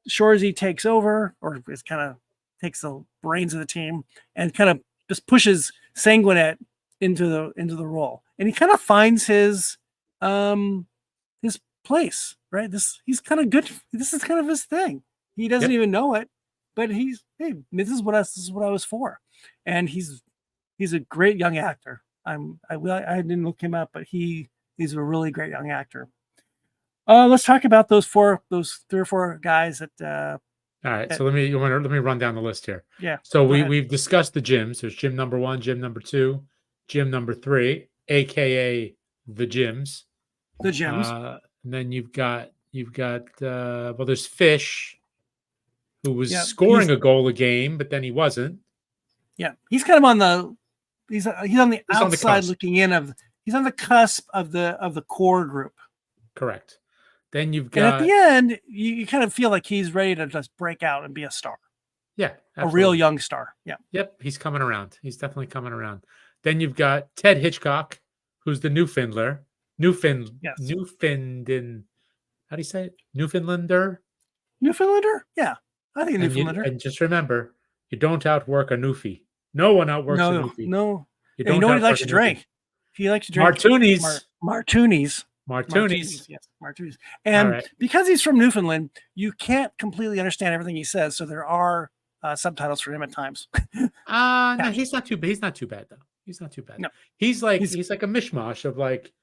S2: Shoresy takes over, or is kind of takes the reins of the team and kind of just pushes Sanguinet into the role, and he kind of finds his place, right? He's kind of good. This is kind of his thing. He doesn't even know it, but this is what I was for, and he's a great young actor. I didn't look him up, but he's a really great young actor. Let's talk about those 3 or 4 guys that.
S1: All right, so let me run down the list here.
S2: Yeah.
S1: So we've discussed the gyms. There's gym number 1, gym number 2, gym number 3, aka the gyms.
S2: The gyms.
S1: And then you've got well, there's Fish, who was scoring a goal a game, but then he wasn't.
S2: Yeah, he's kind of on the he's on the outside looking in he's on the cusp of the core group.
S1: Correct. Then you've got,
S2: and at the end, you kind of feel like he's ready to just break out and be a star.
S1: Yeah, absolutely.
S2: A real young star. Yeah.
S1: Yep, he's coming around. He's definitely coming around. Then you've got Ted Hitchcock, who's the Newfoundlander. Newfoundlander. How do you say it? Newfoundlander?
S2: Newfoundlander? Yeah, I think Newfoundlander.
S1: And just remember, you don't outwork a Newfie. No one outworks a Newfie.
S2: No. You know what he likes to drink? He likes to drink
S1: Martinis.
S2: Yes, martinis. And because he's from Newfoundland, you can't completely understand everything he says. So there are subtitles for him at times.
S1: No, he's not too bad. He's not too bad though. He's not too bad. No. He's like a mishmash of like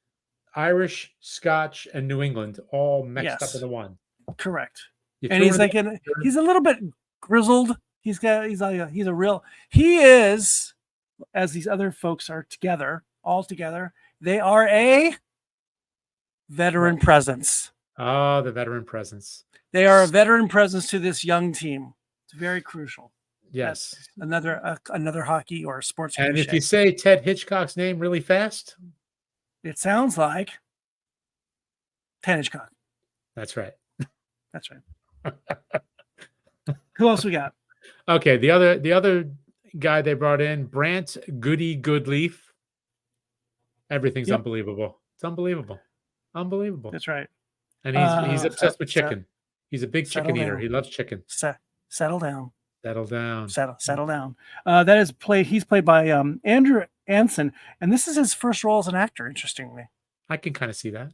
S1: Irish, Scotch, and New England all mixed up into one.
S2: Correct. And he's like he's a little bit grizzled. He is, as these other folks are all together, they are a veteran presence.
S1: Oh, the veteran presence.
S2: They are a veteran presence to this young team. It's very crucial.
S1: Yes.
S2: That's another hockey or sports.
S1: And if you say Ted Hitchcock's name really fast,
S2: it sounds like Ted Hitchcock.
S1: That's right.
S2: That's right. Who else we got?
S1: Okay, the other guy they brought in, Brant Goody Goodleaf. Everything's unbelievable. It's unbelievable. Unbelievable.
S2: That's right.
S1: And he's obsessed with chicken. He's a big chicken eater. He loves chicken.
S2: Settle down.
S1: Settle down.
S2: Settle down. That is he's played by Andrew Anson, and this is his first role as an actor, interestingly.
S1: I can kind of see that.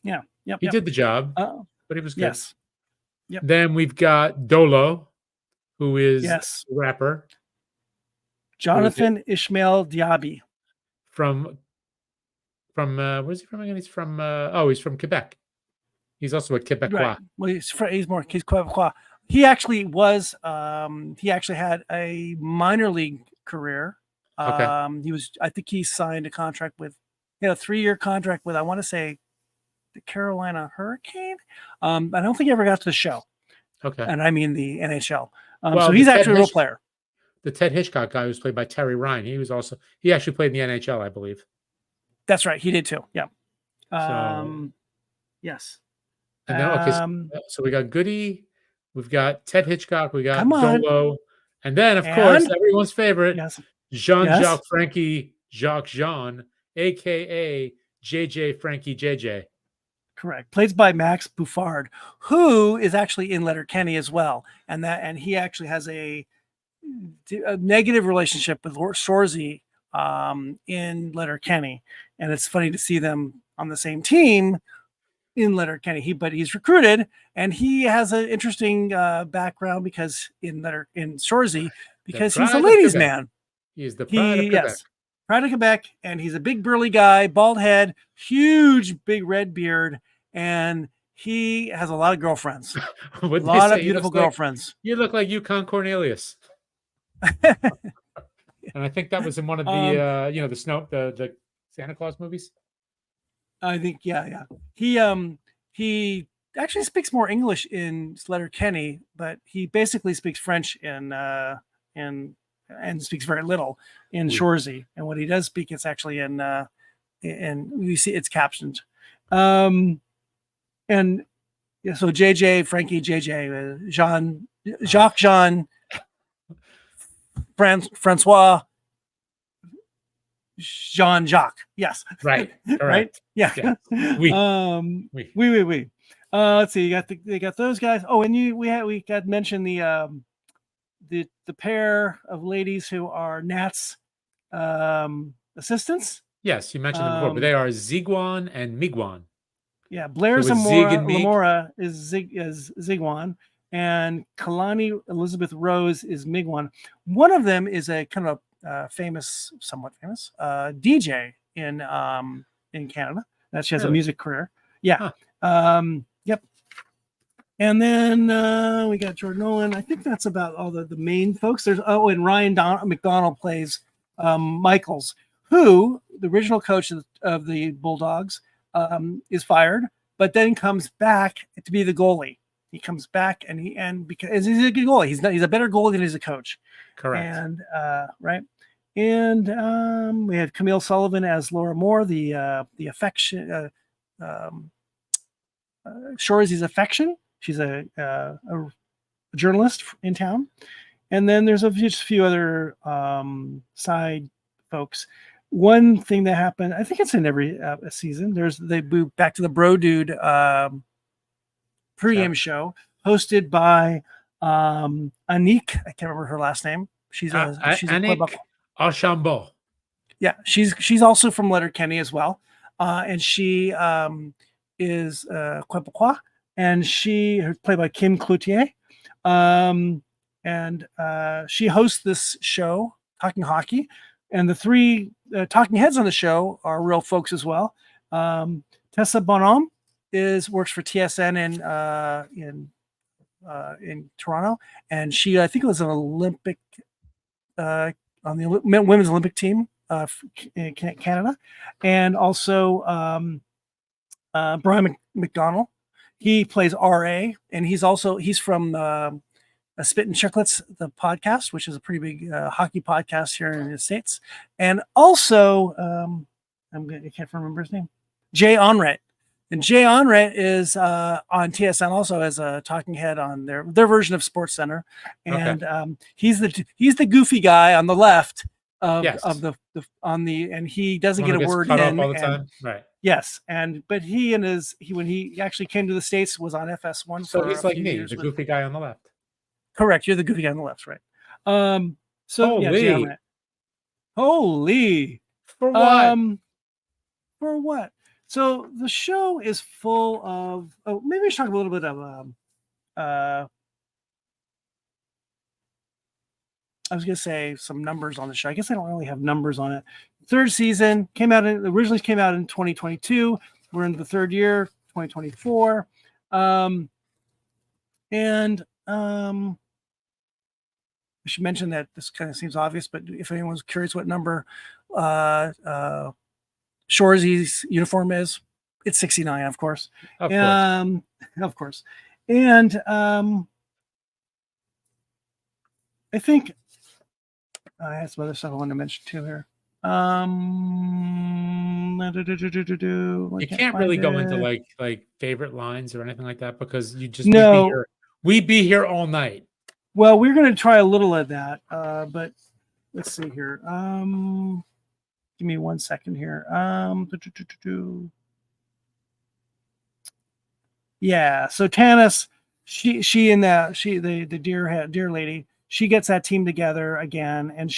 S2: Yeah. Yep.
S1: He did the job, but he was good.
S2: Yes. Yep.
S1: Then we've got Dolo, who is a rapper.
S2: Jonathan Ishmael Diaby.
S1: From where's he from again? He's from he's from Quebec. He's also a Quebecois.
S2: Right. Well, he's Quebecois. He actually had a minor league career. I think he signed a contract with, a 3-year contract with, I want to say, the Carolina Hurricane. I don't think he ever got to the show.
S1: Okay.
S2: And I mean the NHL. So he's actually a real player.
S1: The Ted Hitchcock guy was played by Terry Ryan. He actually played in the NHL, I believe.
S2: That's right. He did too. Yeah. Yes.
S1: And then, so we got Goody, we've got Ted Hitchcock, we got Dolo, and then, of course, everyone's favorite, Jean-Jacques Frankie Jacques Jean, a.k.a. JJ Frankie JJ.
S2: Correct. Played by Max Bouffard, who is actually in Letterkenny as well. And he actually has a negative relationship with Shoresy in Letterkenny. And it's funny to see them on the same team in Letterkenny. But he's recruited, and he has an interesting background because in Shoresy, because he's a ladies' man.
S1: He's the pride of Quebec.
S2: Yes, pride of Quebec, and he's a big burly guy, bald head, huge big red beard, and he has a lot of girlfriends. A lot of beautiful girlfriends.
S1: You look like Yukon Cornelius. And I think that was in one of the the Santa Claus movies.
S2: I think yeah. He actually speaks more English in Letterkenny, but he basically speaks French and speaks very little in Shoresy. And what he does speak, it's actually in we see it's captioned. So JJ, Frankie, JJ, Jacques Jean, Francois, Jean-Jacques. Yes.
S1: Right.
S2: Right. Yeah.
S1: Oui.
S2: Oui. Let's see. They got those guys. Oh, and we got mentioned the pair of ladies who are Nat's assistants.
S1: Yes, you mentioned them before, but they are Ziguan and Miguan.
S2: Yeah, Blair Zamora is Ziguan, and Kalani Elizabeth Rose is Migwan. One of them is a kind of somewhat famous DJ in Canada. That she has a music career. Yeah. Huh. Yep. And then we got Jordan Nolan. I think that's about all the main folks. There's and Ryan McDonald plays Michaels, who the original coach of the Bulldogs is fired, but then comes back to be the goalie. He comes back because he's a good goalie. He's a better goalie than he's a coach.
S1: Correct.
S2: And right. And we had Camille Sullivan as Laura Moore, the affection, Shoresy's affection. She's a journalist in town. And then there's just a few other side folks. One thing that happened, I think it's in every season, they move back to the Bro Dude pregame show hosted by Anik. I can't remember her last name. She's
S1: Anik Archambault.
S2: Yeah, she's also from Letterkenny as well. And she is Quebecois, and she played by Kim Cloutier. And she hosts this show, Talking Hockey. And the three talking heads on the show are real folks as well. Tessa Bonhomme works for TSN in Toronto, and she, I think, was an Olympic on the women's Olympic team in Canada, and also Brian McDonald. He plays RA, and he's from Spit and Chicklets, the podcast, which is a pretty big hockey podcast here in the States. And also, I can't remember his name, Jay Onrait. And Jay Onrait is on TSN also as a talking head on their version of Sports Center. And he's the goofy guy on the left of the and he doesn't get a word in
S1: all the time. Right.
S2: Yes, but when he actually came to the States was on FS1.
S1: So he's like me, the goofy guy on the left.
S2: Correct. You're the goofy guy on the left, right? Holy.
S1: For what?
S2: For what? So the show is full of. Oh, maybe we should talk a little bit of. I was gonna say some numbers on the show. I guess I don't really have numbers on it. Third season originally came out in 2022. We're into the third year, 2024, I should mention that this kind of seems obvious, but if anyone's curious what number Shoresy's uniform is, it's 69, of course. Of course. And I think I had some other stuff I wanted to mention too here.
S1: You can't really go into like favorite lines or anything like that because you just we'd be here all night.
S2: Well, we're going to try a little of that, but let's see here. Give me 1 second here. Yeah. So Tanis, the dear lady, she gets that team together again, and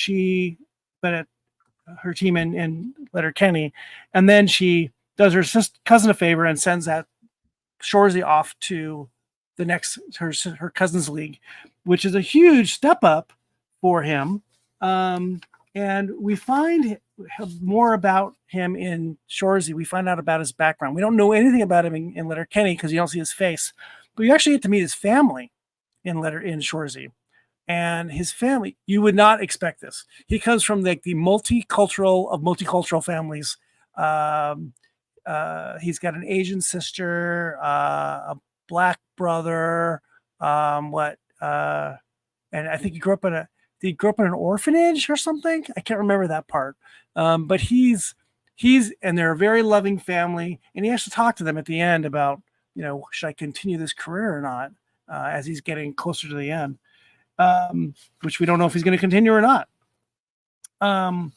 S2: her team in Letterkenny, and then she does her cousin a favor and sends that Shoresy off to the next her cousin's league, which is a huge step up for him. And we find more about him in Shoresy. We find out about his background. We don't know anything about him in Letterkenny because you don't see his face, but you actually get to meet his family in Shoresy. And his family, you would not expect this. He comes from the multicultural families. He's got an Asian sister, a Black brother, and I think he grew up in an orphanage or something. I can't remember that part. But he's and they're a very loving family, and he has to talk to them at the end about, should I continue this career or not, as he's getting closer to the end, which we don't know if he's going to continue or not. The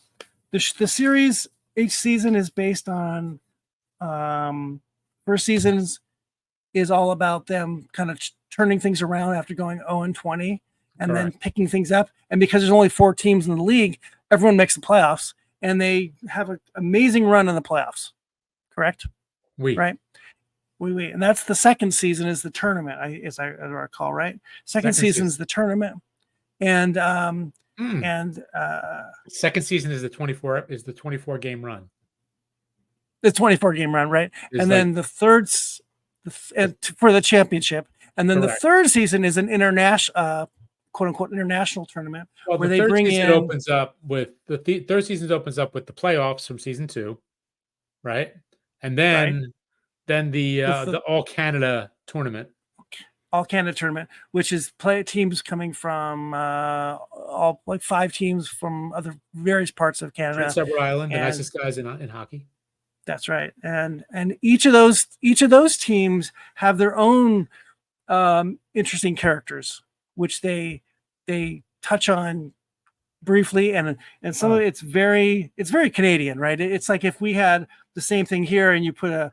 S2: series, each season is based on first seasons is all about them kind of turning things around after going 0-20 and then picking things up. And because there's only 4 teams in the league, everyone makes the playoffs, and they have an amazing run in the playoffs. Correct?
S1: Right.
S2: Wait, and that's the second season is the tournament. As I recall, right? Second season is the tournament, and
S1: second season is the 24 game run.
S2: The 24 game run, right? And then the third for the championship, and then the third season is an international, quote unquote, international tournament where they bring in.
S1: Opens up with the third season opens up with the playoffs from season 2, right? And then the All Canada tournament.
S2: All Canada tournament, which is teams coming from all like 5 teams from other various parts of Canada.
S1: Prince Edward Island, the nicest guys in hockey.
S2: That's right, and each of those teams have their own interesting characters, which they touch on briefly, and some of it's very Canadian, right? It's like if we had the same thing here, and you put a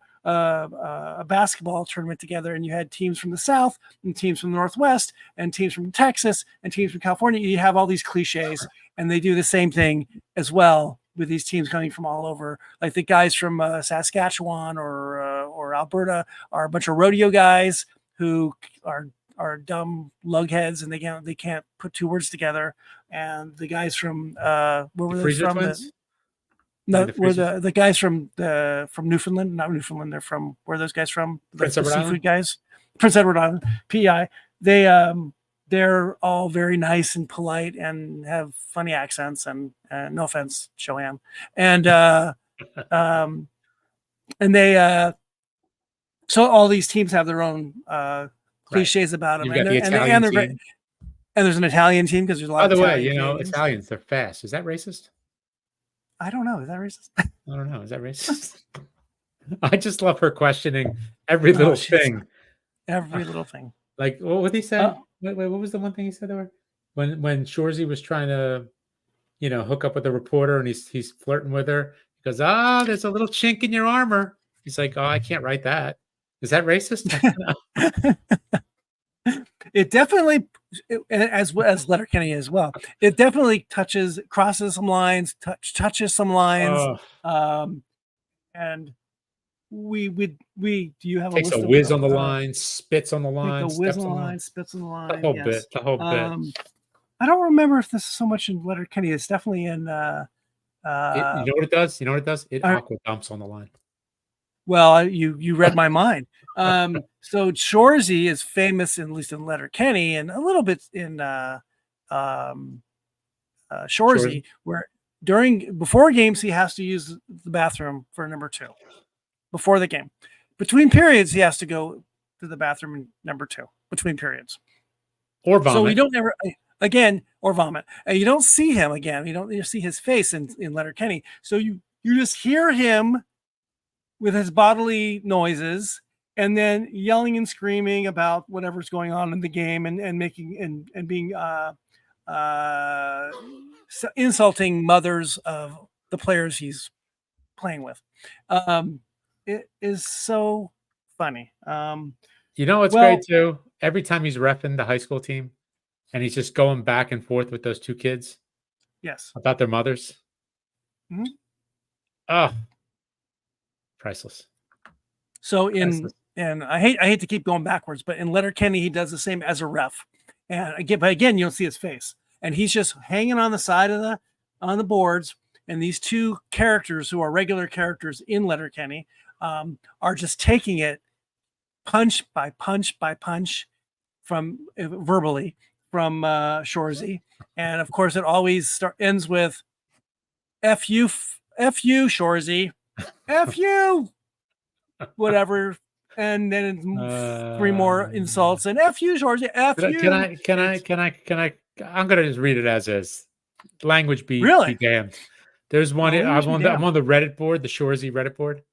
S2: basketball tournament together, and you had teams from the South and teams from the Northwest and teams from Texas and teams from California. You have all these cliches, and they do the same thing as well with these teams coming from all over. Like the guys from Saskatchewan or Alberta are a bunch of rodeo guys who are dumb lugheads, and they can't put 2 words together. And the guys from where were they from? The guys from Newfoundland, not Newfoundland. They're from where are those guys from?
S1: Prince
S2: the
S1: Edward
S2: seafood
S1: Island?
S2: Guys, Prince Edward Island, PEI. They're all very nice and polite and have funny accents. And no offense, Joanne. And they so all these teams have their own cliches about them. And there's an Italian team because there's a lot.
S1: By the
S2: of
S1: way,
S2: teams.
S1: Italians, they're fast. Is that racist?
S2: I don't know. Is that racist?
S1: I don't know. Is that racist? I just love her questioning every little thing.
S2: Every little thing.
S1: Like, what would he say? Wait, what was the one thing he said there? When Shoresy was trying to, hook up with the reporter, and he's flirting with her. He goes, there's a little chink in your armor. He's like, I can't write that. Is that racist?
S2: It definitely, as Letterkenny as well. It definitely crosses some lines, touches some lines, and we do you have
S1: takes a whiz on the line, spits on the line,
S2: a whiz on the line, spits on the line.
S1: The whole bit.
S2: I don't remember if this is so much in Letterkenny. It's definitely in.
S1: You know what it does? It aqua dumps on the line.
S2: Well, you read my mind. So Shoresy is famous, at least in Letterkenny, and a little bit in Shoresy, where before games he has to use the bathroom for number 2 before the game. Between periods, he has to go to the bathroom in number 2 between periods,
S1: or vomit.
S2: So we don't ever or vomit, and you don't see him again. You don't see his face in Letterkenny, so you just hear him with his bodily noises, and then yelling and screaming about whatever's going on in the game, and making and being insulting mothers of the players he's playing with. It is so funny.
S1: What's great too? Every time he's reffing the high school team, and he's just going back and forth with those 2 kids.
S2: Yes.
S1: About their mothers.
S2: Mm-hmm.
S1: Oh. Priceless.
S2: So and I hate to keep going backwards, but in Letterkenny he does the same as a ref, and again you don't see his face, and he's just hanging on the side of on the boards, and these 2 characters who are regular characters in Letterkenny are just taking it punch by punch by punch from verbally from Shoresy, and of course it always ends with F you Shoresy. F you, whatever, and then 3 more insults, and F you, George. F you.
S1: Can I? I'm gonna just read it as is. Language be damned. There's one. I'm on the Reddit board, the Shoresy Reddit board.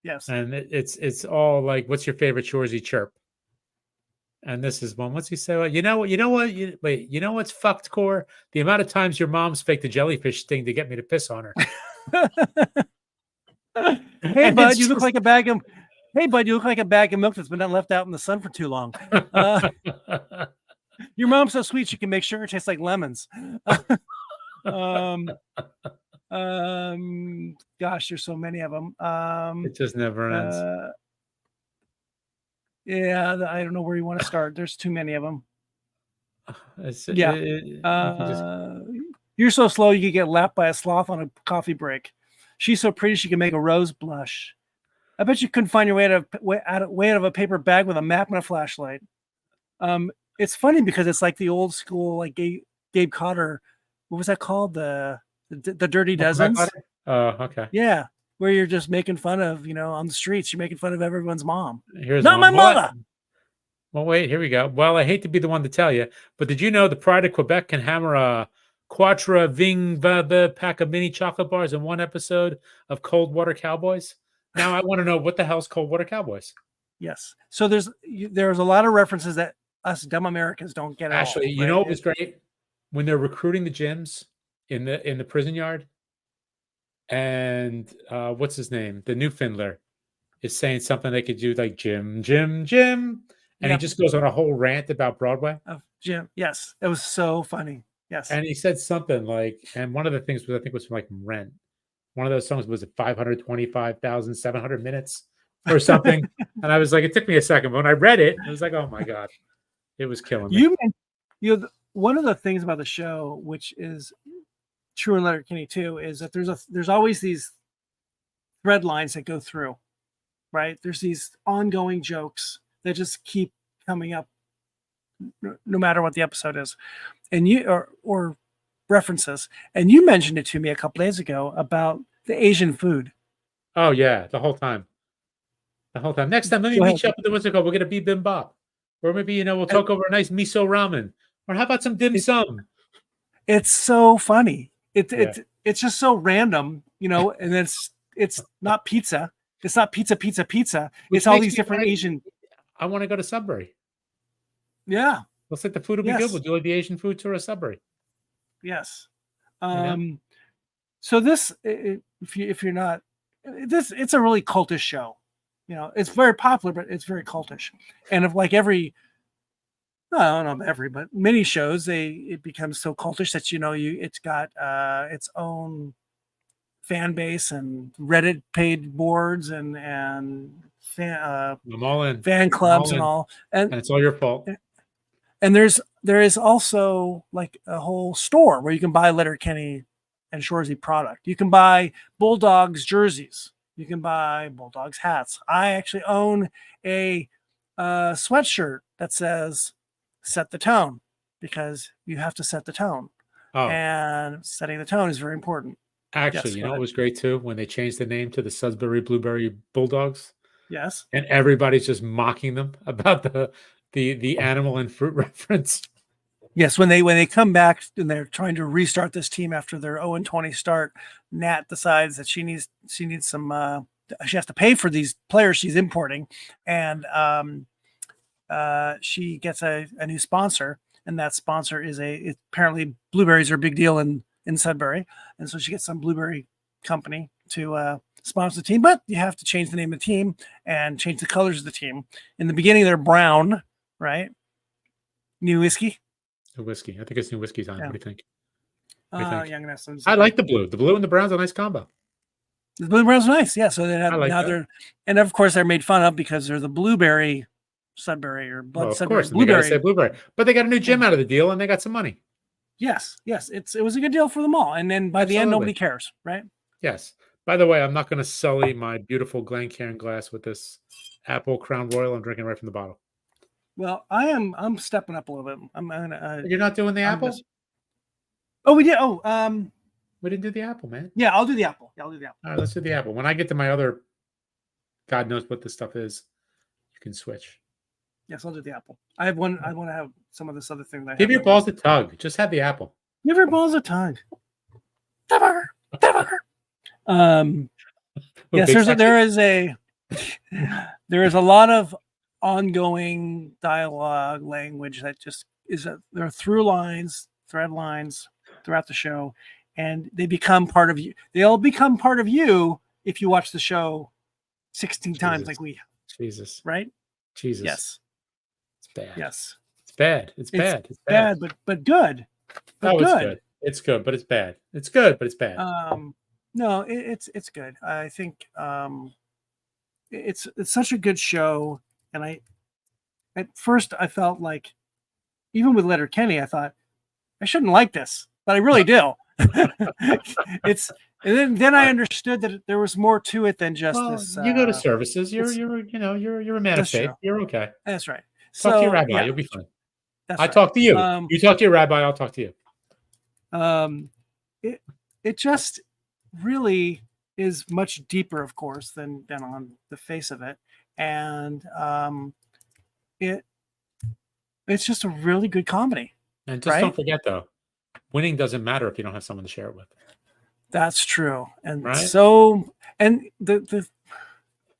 S2: Yes,
S1: and it's all like, "What's your favorite Shoresy chirp?" And this is one. What's he say? Well, you know what? You know what's fucked, core? The amount of times your mom's faked a jellyfish sting to get me to piss on her.
S2: Hey bud, you look like a bag of milk that's been left out in the sun for too long. Your mom's so sweet she can make sugar taste like lemons. Gosh, there's so many of them.
S1: It just never ends.
S2: Yeah, I don't know where you want to start. There's too many of them.
S1: Yeah.
S2: You're so slow you could get lapped by a sloth on a coffee break. She's so pretty she can make a rose blush. I bet you couldn't find your way out of a paper bag with a map and a flashlight. It's funny because it's like the old school, like Gabe Cotter. What was that called? The Dirty Dozens.
S1: Oh, okay.
S2: Yeah, where you're just making fun of, on the streets. You're making fun of everyone's mom.
S1: Here's
S2: not my mother.
S1: Well, wait, here we go. Well, I hate to be the one to tell you, but did you know the Pride of Quebec can hammer a Quatre Ving pack of mini chocolate bars in one episode of Cold Water Cowboys? Now I want to know what the hell's Cold Water Cowboys.
S2: Yes. So there's a lot of references that us dumb Americans don't get.
S1: Actually, you know what was great? When they're recruiting the gyms in the prison yard, and what's his name? The Newfoundlander is saying something they could do like Jim. And he just goes on a whole rant about Broadway.
S2: Jim, yes. It was so funny. Yes.
S1: And he said something like, and one of the things was, I think, was from like Rent. One of those songs was 525,700 minutes or something. And I was like, it took me a second. But when I read it, I was like, oh my God, it was killing me.
S2: One of the things about the show, which is true in Letterkenny too, is that there's always these thread lines that go through, right? There's these ongoing jokes that just keep coming up no matter what the episode is, and or references. And you mentioned it to me a couple days ago about the Asian food.
S1: Oh yeah, the whole time. Next time, let me meet you up at the what's it called? We'll get a bibimbap, or maybe we'll talk over a nice miso ramen, or how about some dim sum?
S2: It's so funny. It's just so random, and it's not pizza. It's not pizza. It's all these different Asian.
S1: I want to go to Sudbury.
S2: Yeah.
S1: Looks like the food will be good. We'll do like the Asian food tour of Sudbury.
S2: Yes. So this, if you're not, it's a really cultish show. It's very popular, but it's very cultish. And of like but many shows, it becomes so cultish that it's got its own fan base and Reddit paid boards and
S1: I'm all in.
S2: Fan clubs and all, and
S1: it's all your fault.
S2: And there is also like a whole store where you can buy Letterkenny and Shoresy product. You can buy Bulldogs jerseys. You can buy Bulldogs hats. I actually own a sweatshirt that says "Set the tone," because you have to set the tone, and setting the tone is very important.
S1: Actually, what was great too when they changed the name to the Sudbury Blueberry Bulldogs.
S2: Yes.
S1: And everybody's just mocking them about the animal and fruit reference.
S2: Yes, when they come back and they're trying to restart this team after their 0-20 start, Nat decides that she needs some she has to pay for these players she's importing, and she gets a new sponsor, and that sponsor is apparently blueberries are a big deal in Sudbury, and so she gets some blueberry company to sponsor the team, but you have to change the name of the team and change the colors of the team. In the beginning, they're brown, right? New whiskey.
S1: New whiskey. I think it's new whiskey time. Yeah. What do you think?
S2: Yeah, I'm gonna have some.
S1: I like the blue. The blue and the brown's a nice combo.
S2: The blue and brown's nice. Yeah. So they have they're, and of course they're made fun of because they're the blueberry Sudbury or blood Sudbury.
S1: Of course, blueberry. They say blueberry, but they got a new gym out of the deal and they got some money.
S2: Yes. It was a good deal for them all. And then by the end, nobody cares, right?
S1: Yes. By the way, I'm not going to sully my beautiful Glencairn glass with this apple Crown Royal. I'm drinking right from the bottle.
S2: Well, I'm stepping up a little bit.
S1: You're not doing the apple?
S2: Oh, we did.
S1: We didn't do the apple, man.
S2: Yeah, I'll do the apple.
S1: All right, let's do the apple. When I get to my other, God knows what this stuff is, you can switch.
S2: Yes, I'll do the apple. I want to have some of this other thing.
S1: Give your balls a tug. Just have the apple.
S2: Give your balls a tug. Yes, there is a lot of ongoing dialogue language that just there are thread lines throughout the show, and they become part of you. They all become part of you if you watch the show 16 times like we have.
S1: Jesus.
S2: Right?
S1: Jesus.
S2: Yes.
S1: It's bad.
S2: Yes.
S1: It's bad. It's bad.
S2: It's bad, but good.
S1: But good. It's good, but it's bad. It's good, but it's bad.
S2: No, it's good. I think it's such a good show, and at first I felt like, even with Letterkenny, I thought I shouldn't like this, but I really do. And then I understood that there was more to it than just this.
S1: You go to services. You're a man of faith.
S2: True.
S1: You're okay.
S2: That's right.
S1: Talk to your rabbi. You'll be fine.
S2: I
S1: talk to you. You talk to your rabbi. I'll talk to you.
S2: It just really is much deeper, of course, than on the face of it, and it's just a really good comedy.
S1: And just don't forget, though, winning doesn't matter if you don't have someone to share it with.
S2: That's true. And
S1: right?
S2: the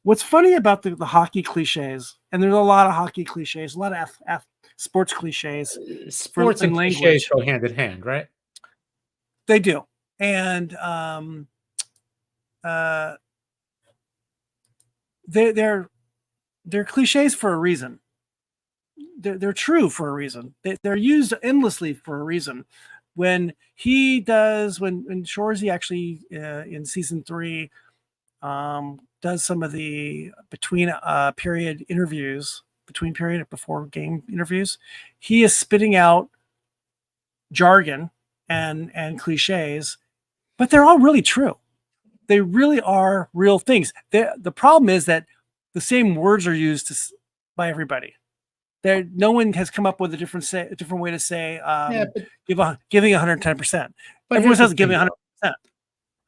S2: what's funny about the hockey cliches, and there's a lot of hockey cliches, a lot of sports cliches.
S1: Sports and cliches go hand in hand, right?
S2: They do. And they're cliches for a reason. They're true for a reason. They're used endlessly for a reason. When Shoresy actually in season 3 does some of the between period before game interviews, he is spitting out jargon and cliches, but they're all really true. They really are real things. The problem is that the same words are used by everybody. No one has come up with a different way to say giving 110%. Everyone says giving 100%.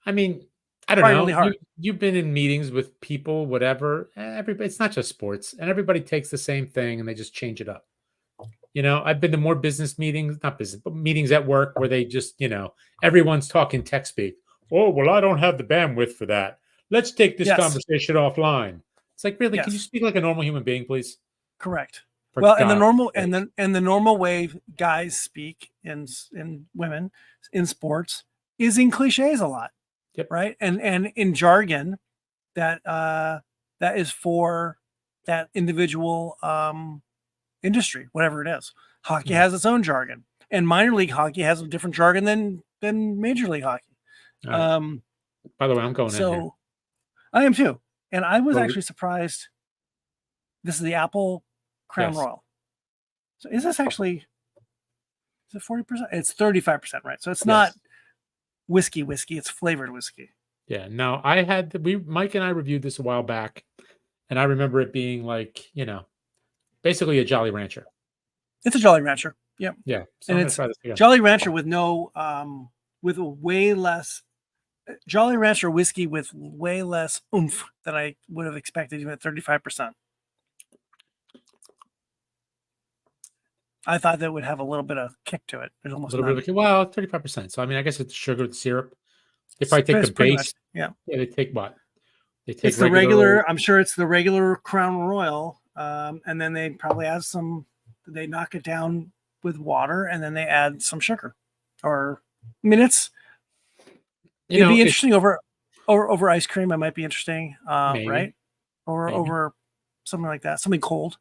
S1: I mean, I don't know. Really you've been in meetings with people, whatever. It's not just sports, and everybody takes the same thing and they just change it up. I've been to more business meetings, not business, but meetings at work where they just, everyone's talking tech speak. Oh, well, I don't have the bandwidth for that. Let's take this conversation offline. It's like, really, can you speak like a normal human being, please?
S2: Correct. And the normal way guys speak and women in sports is in cliches a lot.
S1: Yep.
S2: Right. And in jargon that is for that individual industry, whatever it is. Hockey has its own jargon, and minor league hockey has a different jargon than major league hockey.
S1: Right. By the way, I'm going in here.
S2: I am too. And I was actually surprised. This is the Apple Crown Royal. So is it 40%? It's 35%, right? So it's not whiskey. It's flavored whiskey.
S1: Yeah. No, Mike and I reviewed this a while back, and I remember it being like, basically a Jolly Rancher.
S2: It's a Jolly Rancher. Yeah.
S1: Yeah.
S2: So and it's Jolly Rancher with with way less Jolly Rancher whiskey with way less oomph than I would have expected, even at 35%. I thought that would have a little bit of kick to it. There's almost
S1: 35%. So I mean, I guess it's sugar, syrup. If I take the base, they take what?
S2: It's the regular. I'm sure it's the regular Crown Royal, and then they probably add some. They knock it down with water, and then they add some sugar. It'd be interesting over ice cream. It might be interesting, right? Or maybe. Over something like that, something cold.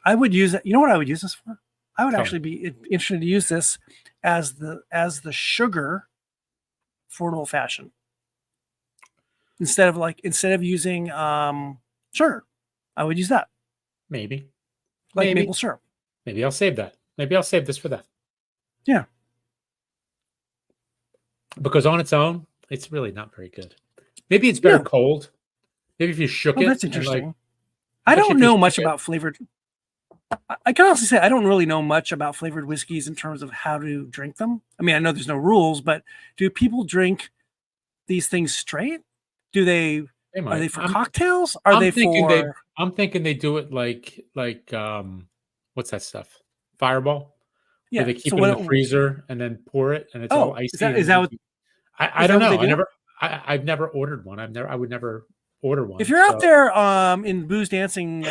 S2: I would use it. You know what I would use this for? I would actually be interested to use this as the sugar for an old fashioned. Instead of using sugar, I would use that.
S1: Maybe.
S2: Maple syrup.
S1: Maybe I'll save that. Maybe I'll save this for that.
S2: Yeah.
S1: Because on its own, it's really not very good. Maybe it's better cold. Maybe if you shook it.
S2: That's interesting. I don't know much about flavored. I can honestly say I don't really know much about flavored whiskeys in terms of how to drink them. I mean, I know there's no rules, but do people drink these things straight? Are they for cocktails? I'm
S1: thinking they do it like what's that stuff? Fireball. Yeah. Where they keep it in the freezer and then pour it, and it's all icy.
S2: Is that what?
S1: I don't know. I've never ordered one. I would never order one.
S2: If you're out there in booze dancing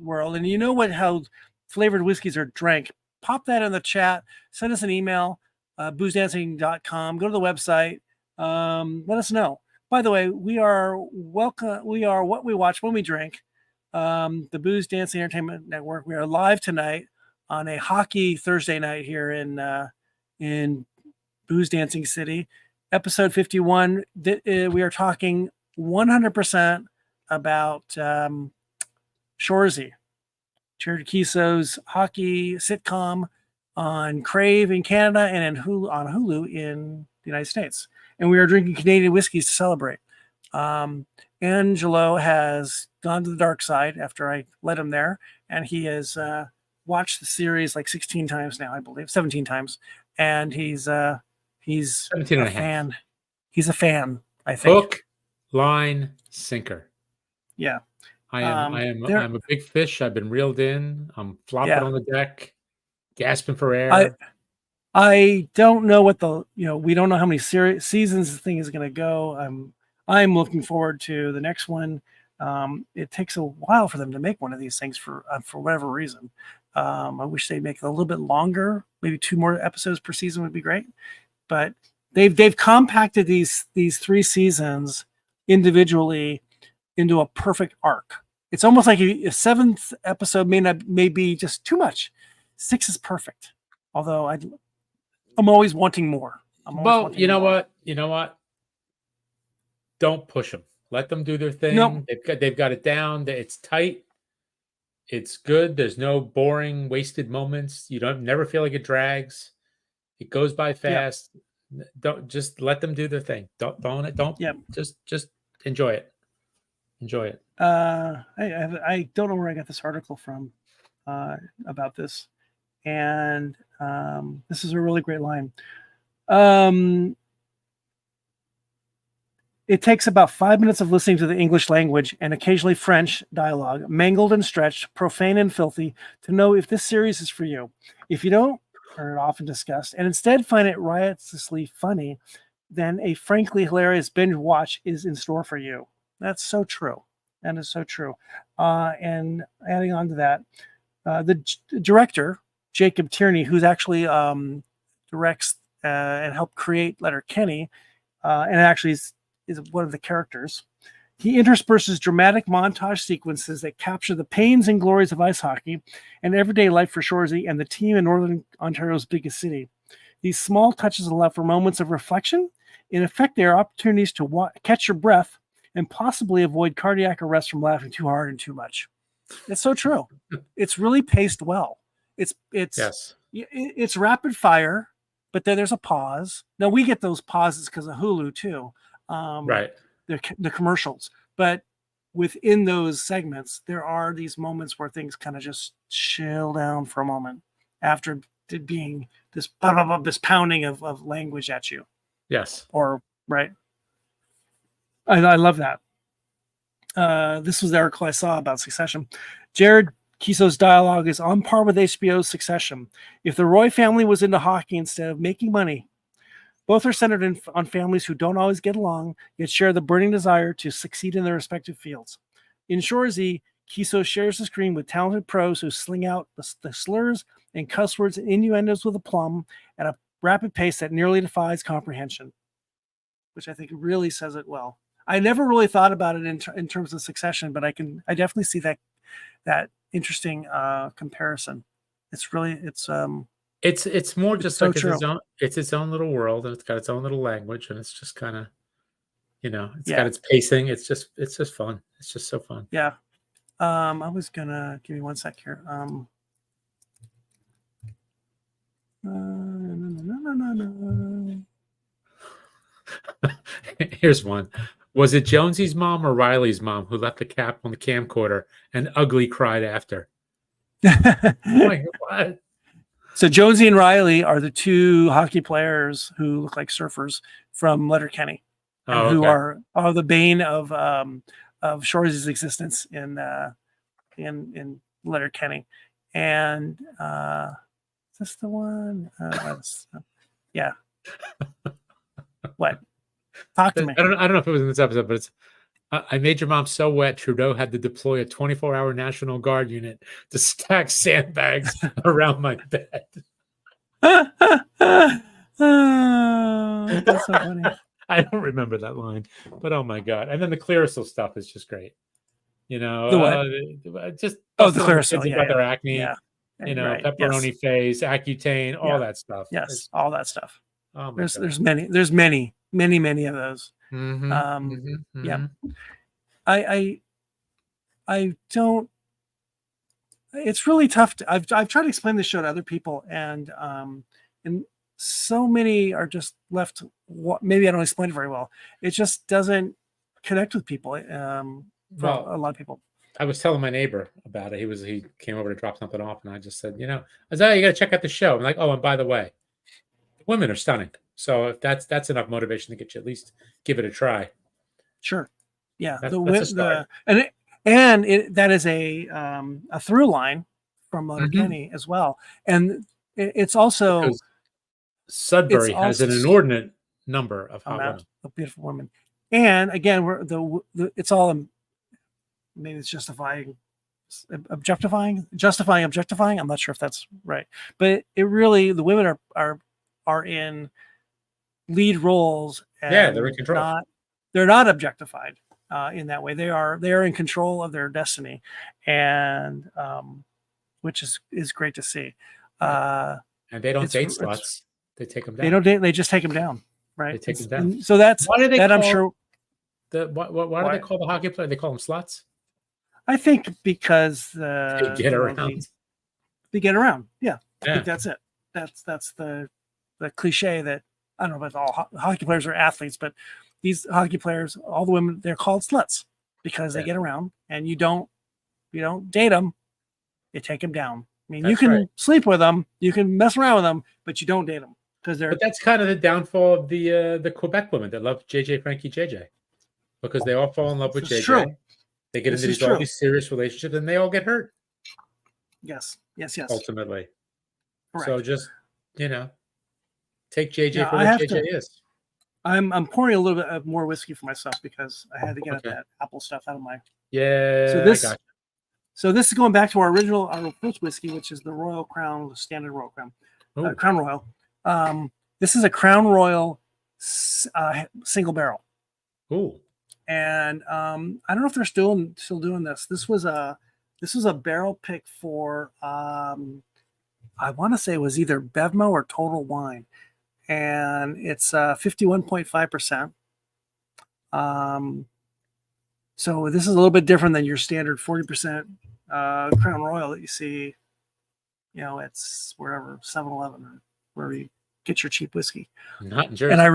S2: world, and you know how flavored whiskeys are drank, pop that in the chat. Send us an email, boozdancing.com. Go to the website. Let us know. By the way, we are welcome. We are What We Watch When We Drink, the Booze Dancing Entertainment Network. We are live tonight on a hockey Thursday night here in Booze Dancing City. Episode 51. We are talking 100% about Shoresy. Jared Keeso's hockey sitcom on Crave in Canada and on Hulu in the United States. And we are drinking Canadian whiskeys to celebrate. Angelo has gone to the dark side after I led him there, and he has watched the series like 16 times now, I believe, 17 times, and he's
S1: 17 and a
S2: fan.
S1: half.
S2: He's a fan, I think.
S1: Hook, line, sinker.
S2: Yeah.
S1: I'm a big fish. I've been reeled in. I'm flopping on the deck, gasping for air.
S2: I don't know what we don't know how many seasons the thing is going to go. I'm looking forward to the next one. It takes a while for them to make one of these things for whatever reason. I wish they'd make it a little bit longer. Maybe 2 more episodes per season would be great. But they've compacted these 3 seasons individually into a perfect arc. It's almost like a 7th episode may be just too much. 6 is perfect. Although I'm always wanting more.
S1: You know what? Don't push them. Let them do their thing.
S2: Nope.
S1: They've got it down. It's tight. It's good. There's no boring, wasted moments. You never feel like it drags. It goes by fast. Yep. Don't just let them do their thing. Don't.
S2: Yep.
S1: Just enjoy it. Enjoy it.
S2: I don't know where I got this article from about this, and this is a really great line. It takes about 5 minutes of listening to the English language and occasionally French dialogue, mangled and stretched, profane and filthy, to know if this series is for you. If you don't, turn it off and disgust, and instead find it riotously funny, then a frankly hilarious binge watch is in store for you. That's so true. That is so true. And adding on to that, the director, Jacob Tierney, who's actually directs and helped create Letterkenny, and actually is one of the characters. He intersperses dramatic montage sequences that capture the pains and glories of ice hockey and everyday life for Shoresy and the team in Northern Ontario's biggest city. These small touches allow for moments of reflection. In effect, they are opportunities to catch your breath and possibly avoid cardiac arrest from laughing too hard and too much. It's so true. It's really paced well. It's rapid fire, but then there's a pause. Now we get those pauses because of Hulu too.
S1: Right.
S2: The commercials, but within those segments, there are these moments where things kind of just chill down for a moment after being this blah, blah, blah, this pounding of language at you.
S1: Yes.
S2: Or right. I love that. This was the article I saw about Succession. Jared Keeso's dialogue is on par with HBO's Succession. If the Roy family was into hockey instead of making money, both are centered on families who don't always get along, yet share the burning desire to succeed in their respective fields. In Shoresy, Keeso shares the screen with talented pros who sling out the slurs and cuss words and innuendos with aplomb at a rapid pace that nearly defies comprehension, which I think really says it well. I never really thought about it in terms of Succession, but I definitely see that interesting comparison. It's more just so
S1: like
S2: true.
S1: it's its own little world, and it's got its own little language, and it's just kind of, it's got its pacing. It's just fun. It's just so fun.
S2: Yeah. I was gonna give me one sec here.
S1: Here's one. Was it Jonesy's mom or Riley's mom who left the cap on the camcorder and ugly cried after? What?
S2: So Jonesy and Riley are the 2 hockey players who look like surfers from Letterkenny, who are the bane of Shoresy's existence in Letterkenny. And is this the one? Yeah. What? Talk to me.
S1: I don't know if it was in this episode, but it's I made your mom so wet, Trudeau had to deploy a 24-hour National Guard unit to stack sandbags around my bed.
S2: Oh, that's so funny.
S1: I don't remember that line, but oh my God. And then the Clearasil stuff is just great.
S2: The what?
S1: Just
S2: the Clearasil,
S1: about their acne,
S2: right,
S1: pepperoni phase, Accutane, all that stuff.
S2: Yes, all that stuff.
S1: Oh my God.
S2: There's many of those. Yeah. I don't it's really tough. I've tried to explain this show to other people, and so many are just left. Maybe I don't explain it very well. It just doesn't connect with people. For a lot of people.
S1: I was telling my neighbor about it. He came over to drop something off, and I just said, I was like, oh, you got to check out the show. I'm like, oh, and by the way, the women are stunning. So if that's enough motivation to get you at least give it a try.
S2: Sure. Yeah.
S1: That's a start.
S2: That is a through line from Letterkenny as well. And it's also
S1: because Sudbury has an inordinate number of hot women.
S2: Of beautiful women. And again, it's all maybe it's justifying. I'm not sure if that's right, but it really, the women are in lead roles. And
S1: they're in control.
S2: They're not objectified in that way. They are in control of their destiny, and which is great to see. And
S1: they don't date sluts. They take them down.
S2: They don't date. They just take them down. Right.
S1: They take them down.
S2: So that's
S1: why do they
S2: I'm sure.
S1: Why do they call the hockey player? They call them sluts.
S2: I think because
S1: they get around.
S2: They get around. Yeah. I think that's it. That's the cliche that I don't know if all hockey players are athletes, but these hockey players, all the women, they're called sluts because they get around, and you don't date them, you take them down. I mean, you can sleep with them, you can mess around with them, but you don't date them because they're.
S1: But that's kind of the downfall of the Quebec women that love Frankie JJ, because they all fall in love with JJ. True. They get into all these serious relationships, and they all get hurt.
S2: Yes.
S1: Ultimately.
S2: Correct.
S1: So just take JJ for what JJ is.
S2: I'm pouring a little bit more whiskey for myself because I had to get that apple stuff out of my.
S1: Yeah.
S2: So this is going back to our first whiskey, which is the Royal Crown, the standard Royal Crown, Crown Royal. This is a Crown Royal single barrel.
S1: Ooh.
S2: And I don't know if they're still doing this. This was a barrel pick for I want to say it was either Bevmo or Total Wine, and it's 51.5%. So this is a little bit different than your standard 40% Crown Royal that you see. It's wherever 7-Eleven or wherever you get your cheap whiskey.
S1: Not in Jersey.
S2: And I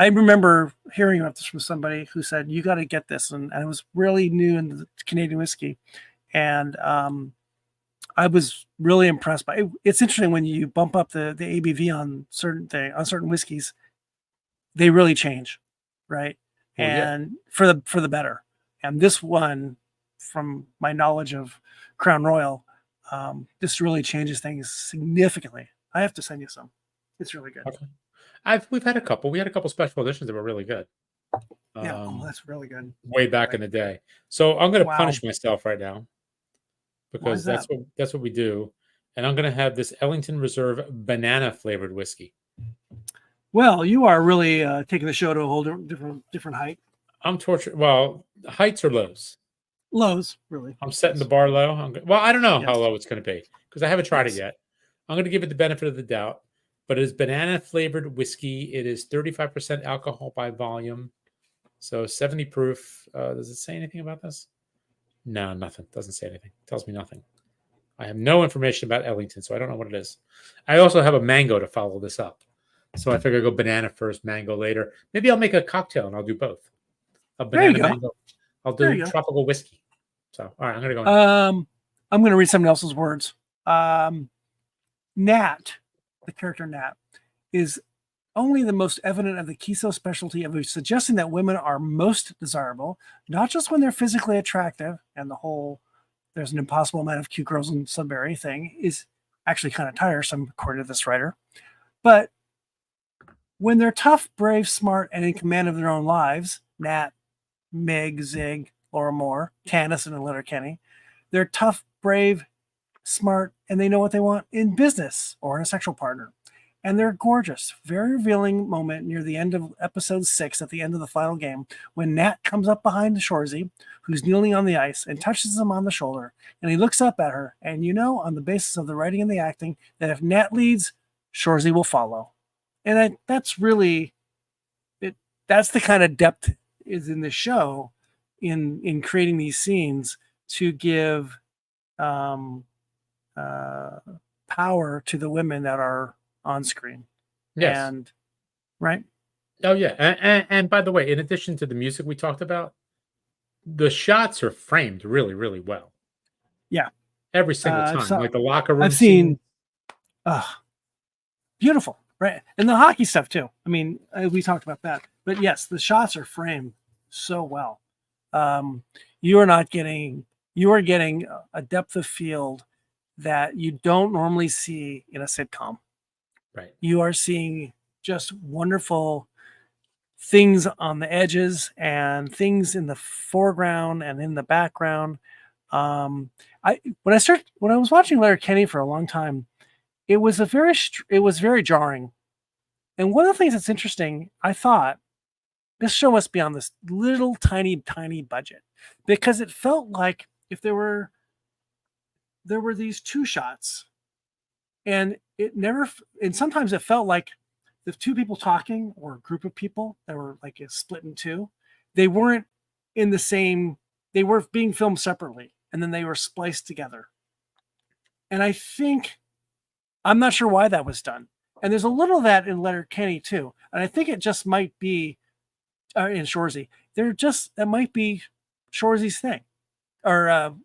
S2: remember hearing about this from somebody who said, you got to get this. And I was really new in the Canadian whiskey. And I was really impressed by it. It's interesting when you bump up the ABV on certain whiskeys, they really change, right? For the better. And this one, from my knowledge of Crown Royal, this really changes things significantly. I have to send you some. It's really good.
S1: Okay. We've had a couple. We had a couple special editions that were really good.
S2: That's really good.
S1: Way back in the day. So I'm going to punish myself right now because that's what we do, and I'm going to have this Ellington Reserve banana flavored whiskey.
S2: Well, you are really taking the show to a whole different height.
S1: I'm tortured. Well, heights or lows?
S2: Lows, really.
S1: I'm setting the bar low. I don't know how low it's going to be because I haven't tried it yet. I'm going to give it the benefit of the doubt. But it is banana flavored whiskey. It is 35% alcohol by volume. So 70 proof. Does it say anything about this? No, nothing. Doesn't say anything. Tells me nothing. I have no information about Ellington, so I don't know what it is. I also have a mango to follow this up. So I figure I'll go banana first, mango later. Maybe I'll make a cocktail and I'll do both. A banana mango. I'll do tropical whiskey. So, all right, I'm going to go.
S2: I'm going to read someone else's words. Nat. The character Nat is only the most evident of the Keeso specialty of suggesting that women are most desirable, not just when they're physically attractive, and the whole there's an impossible amount of cute girls in Sudbury thing is actually kind of tiresome, according to this writer, but when they're tough, brave, smart, and in command of their own lives, Nat, Meg, Zig, Laura Moore, Candace, and Letterkenny, they're tough, brave, smart, and they know what they want in business or in a sexual partner. And they're gorgeous. Very revealing moment near the end of episode 6 at the end of the final game when Nat comes up behind Shoresy, who's kneeling on the ice, and touches him on the shoulder. And he looks up at her. And on the basis of the writing and the acting, that if Nat leads, Shoresy will follow. And that's really it. That's the kind of depth is in the show in creating these scenes to give power to the women that are on screen.
S1: Yes.
S2: And right.
S1: Oh yeah. And by the way, in addition to the music we talked about, the shots are framed really, really well.
S2: Yeah.
S1: Every single time. Like the locker room
S2: I've seen
S1: scene.
S2: Beautiful. Right. And the hockey stuff too. I mean, we talked about that. But yes, the shots are framed so well. You are getting a depth of field that you don't normally see in a sitcom.
S1: Right.
S2: You are seeing just wonderful things on the edges and things in the foreground and in the background. When I was watching Letterkenny for a long time, it was very jarring. And one of the things that's interesting, I thought, this show must be on this little tiny budget, because it felt like if there were these two shots, and sometimes it felt like the two people talking, or a group of people that were like split in two, they weren't in the same, they were being filmed separately and then they were spliced together. And I'm not sure why that was done. And there's a little of that in Letterkenny too. And I think it just might be in Shoresy. That might be Shoresy's thing, or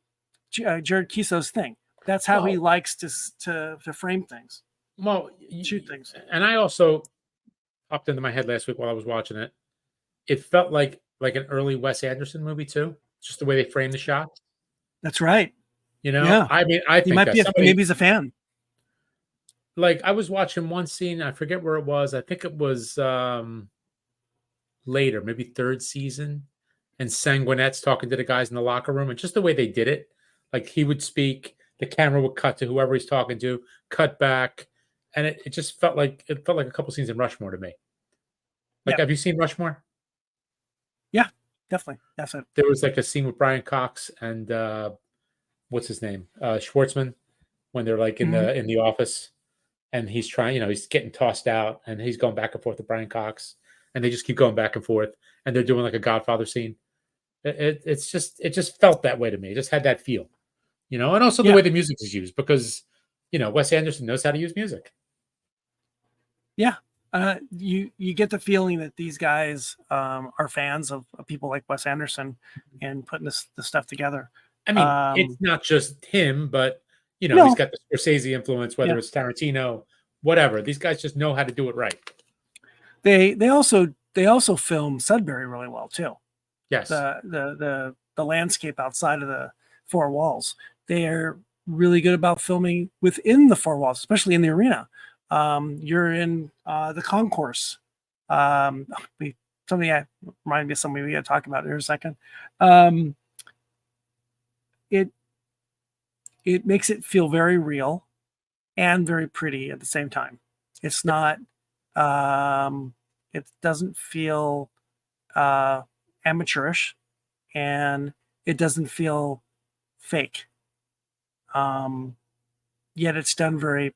S2: Jared Keeso's thing. That's how he likes to frame things.
S1: Well,
S2: shoot things.
S1: And I also popped into my head last week while I was watching it. It felt like an early Wes Anderson movie too, just the way they framed the shots.
S2: That's right.
S1: Yeah. I mean, I think
S2: maybe he's a fan.
S1: Like, I was watching one scene, I forget where it was. I think it was later, maybe third season, and Sanguinette's talking to the guys in the locker room, and just the way they did it, like he would speak, the camera would cut to whoever he's talking to, cut back, and it just felt like a couple scenes in Rushmore to me. Like, have you seen Rushmore?
S2: Yeah, definitely. That's it.
S1: There was like a scene with Brian Cox and what's his name, Schwartzman, when they're like in the office, and he's trying, he's getting tossed out, and he's going back and forth with Brian Cox, and they just keep going back and forth, and they're doing like a Godfather scene. It just felt that way to me. It just had that feel, and also the way the music is used, because Wes Anderson knows how to use music.
S2: Yeah. You get the feeling that these guys are fans of people like Wes Anderson and putting this stuff together.
S1: I mean, it's not just him, but he's got the Shoresy influence, whether it's Tarantino, whatever. These guys just know how to do it right.
S2: They also film Sudbury really well too.
S1: Yes.
S2: The landscape outside of the four walls. They are really good about filming within the four walls, especially in the arena. You're in the concourse. Somebody remind me of something we got to talk about here in a second. It makes it feel very real and very pretty at the same time. It's not. It doesn't feel amateurish, and it doesn't feel fake. Yet it's done very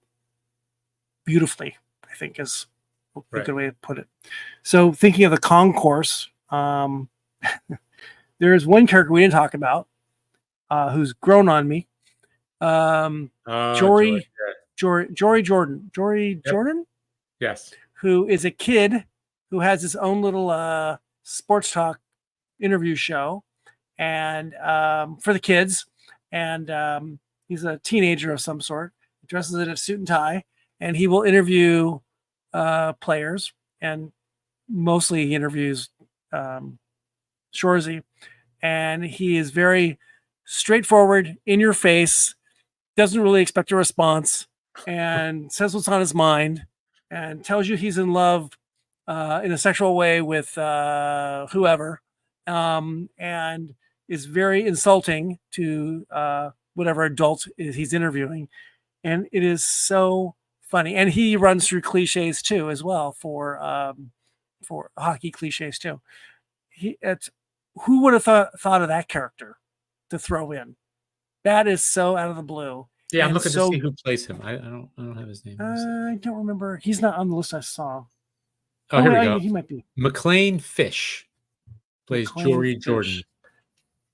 S2: beautifully, I think, is a good way to put it. So thinking of the concourse, there is one character we didn't talk about who's grown on me. Jory Jordan.
S1: Yes.
S2: Who is a kid who has his own little sports talk interview show, and for the kids, and he's a teenager of some sort. He dresses in a suit and tie, and he will interview players, and mostly he interviews Shoresy, and he is very straightforward, in your face, doesn't really expect a response, and says what's on his mind, and tells you he's in love in a sexual way with whoever, and is very insulting to whatever adult he's interviewing. And it is so funny. And he runs through cliches too, as well, for hockey cliches too. Who would have thought of that character to throw in? That is so out of the blue.
S1: Yeah, I'm looking to see who plays him. I don't have his name.
S2: I don't remember. He's not on the list I saw.
S1: Oh, here we go.
S2: He might be.
S1: McLean Fish plays Jory Jordan.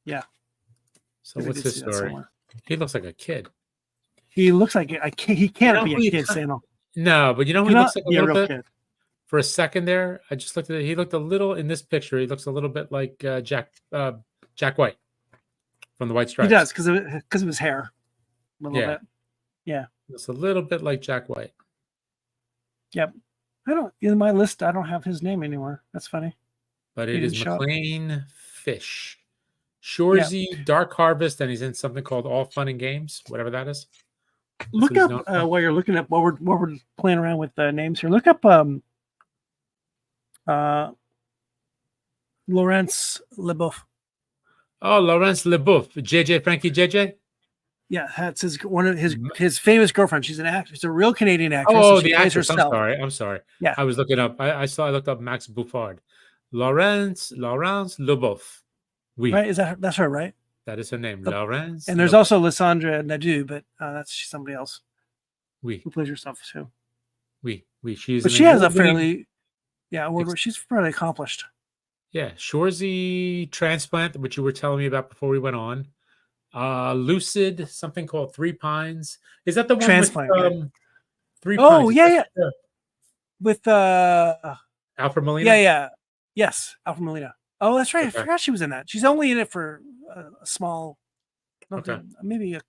S2: Yeah.
S1: So what's his story? He looks like a kid.
S2: He looks like he can't be a kid,
S1: He,
S2: Sandal.
S1: no, but you know who he looks like a little bit?
S2: Kid.
S1: For a second there, I just looked at it. He looked a little in this picture. He looks a little bit like Jack White from the White Stripes.
S2: He does because of his hair, a little bit. Yeah,
S1: it's a little bit like Jack White.
S2: Yep. I don't in my list. I don't have his name anymore. That's funny.
S1: But it is McLean Fish, Shoresy, Dark Harvest, and he's in something called All Fun and Games, whatever that is.
S2: Look up while you're looking up while we're playing around with names here. Look up Laurence Leboeuf.
S1: Oh, Laurence Leboeuf, JJ Frankie JJ.
S2: Yeah, that's one of his famous girlfriends. She's an actress. She's a real Canadian actress.
S1: Oh, the actress. I'm sorry.
S2: Yeah,
S1: I was looking up. I looked up Max Bouffard. Laurence Leboeuf.
S2: Oui. Right? That's her, right?
S1: That is her name, Laurence.
S2: And there's also Lysandra Nadeau, but she's somebody else.
S1: Oui.
S2: Who plays herself too.
S1: Oui.
S2: But she has a fairly, she's fairly accomplished.
S1: Yeah, Shoresy Transplant, which you were telling me about before we went on. Lucid, something called Three Pines. Is that the one
S2: Transplant,
S1: with Three
S2: Pines? Oh,
S1: yeah.
S2: With
S1: Alfred Molina?
S2: Yeah. Yes, Alfred Molina. Oh, that's right. Okay. I forgot she was in that. She's only in it for a small, maybe a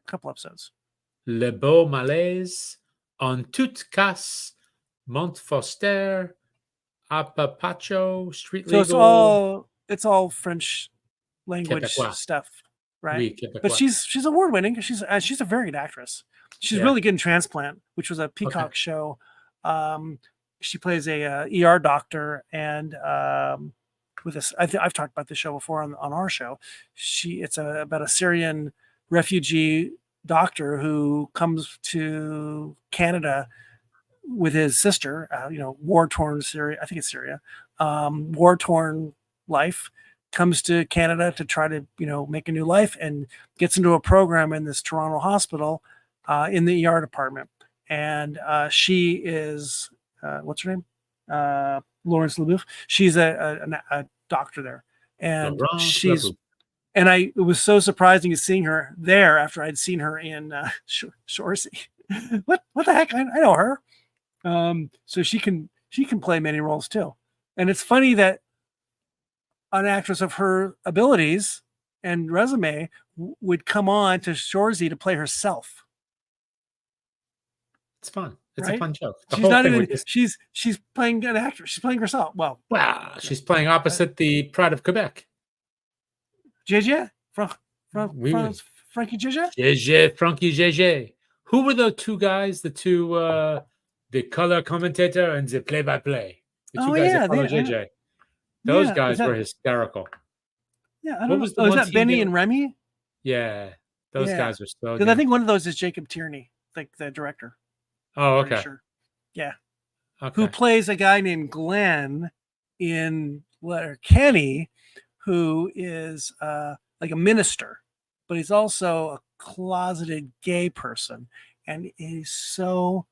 S2: couple episodes.
S1: Le Beau Malaise, En toute casse, Montfoster, Apapacho, Street Legal.
S2: So it's all French language
S1: Quebecois.
S2: Stuff, right?
S1: Oui,
S2: but she's award winning. She's a very good actress. She's really good in Transplant, which was a Peacock show. She plays a ER doctor, and with this, I've talked about this show before on our show. It's about a Syrian refugee doctor who comes to Canada with his sister. War-torn Syria. I think it's Syria. War-torn life. Comes to Canada to try to make a new life, and gets into a program in this Toronto hospital in the ER department. And she is what's her name? Laurence Leboeuf. She's a doctor there, and it was so surprising to seeing her there after I'd seen her in Shoresy. What the heck? I know her. So she can play many roles too, and it's funny that an actress of her abilities and resume would come on to Shoresy to play herself.
S1: It's fun. It's a fun joke.
S2: She's not even. She's playing an actress. She's playing herself. Well,
S1: she's playing opposite the Pride of Quebec.
S2: JJ from Frankie JJ.
S1: JJ Frankie JJ. Who were the two guys? The two, the color commentator and the play-by-play. The two guys that follow JJ. Those guys were hysterical.
S2: Yeah, I don't know. Is that Benny and Remy?
S1: Yeah, those guys were so good.
S2: I think one of those is Jacob Tierney, like the director.
S1: Oh, okay.
S2: Sure. Yeah. Okay. Who plays a guy named Glenn in Letterkenny, who is like a minister, but he's also a closeted gay person, and he's so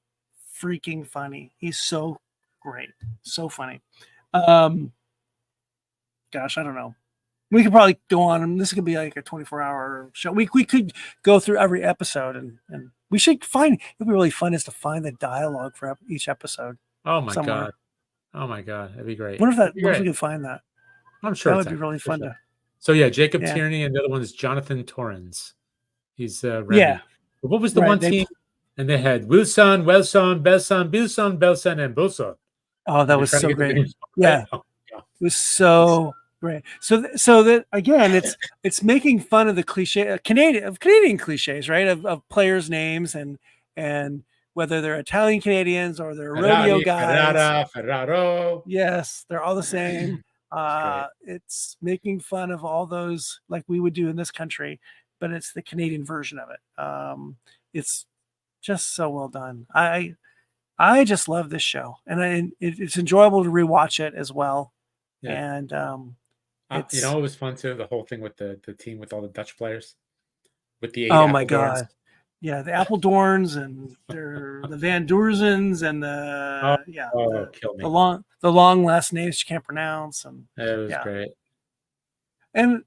S2: freaking funny. He's so great, so funny. Gosh, I don't know. We could probably go on, and this could be like a 24-hour show. We could go through every episode, and we should find. It'd be really fun is to find the dialogue for each episode.
S1: Oh my god! Oh my god, that'd be great.
S2: What if we could find that?
S1: I'm sure
S2: that would be really fun to.
S1: So yeah, Jacob Tierney, and the other one is Jonathan Torrens. He's Remy. But what was the one team? And they had Wilson, Belson, Belson, and Bulson.
S2: Oh, that was so great. Yeah, it was so great. So that again, it's making fun of the cliche Canadian cliches, right? Of players' names and whether they're Italian Canadians or they're rodeo guys.
S1: Ferraro.
S2: Yes, they're all the same. It's making fun of all those like we would do in this country, but it's the Canadian version of it. It's just so well done. I just love this show, and it's enjoyable to rewatch it as well. Yeah. And
S1: it was fun too. The whole thing with the team with all the Dutch players, with the 8
S2: oh my god, yeah, the Appeldorns and the Van Doorzens and the long last names you can't pronounce, and
S1: it was great.
S2: And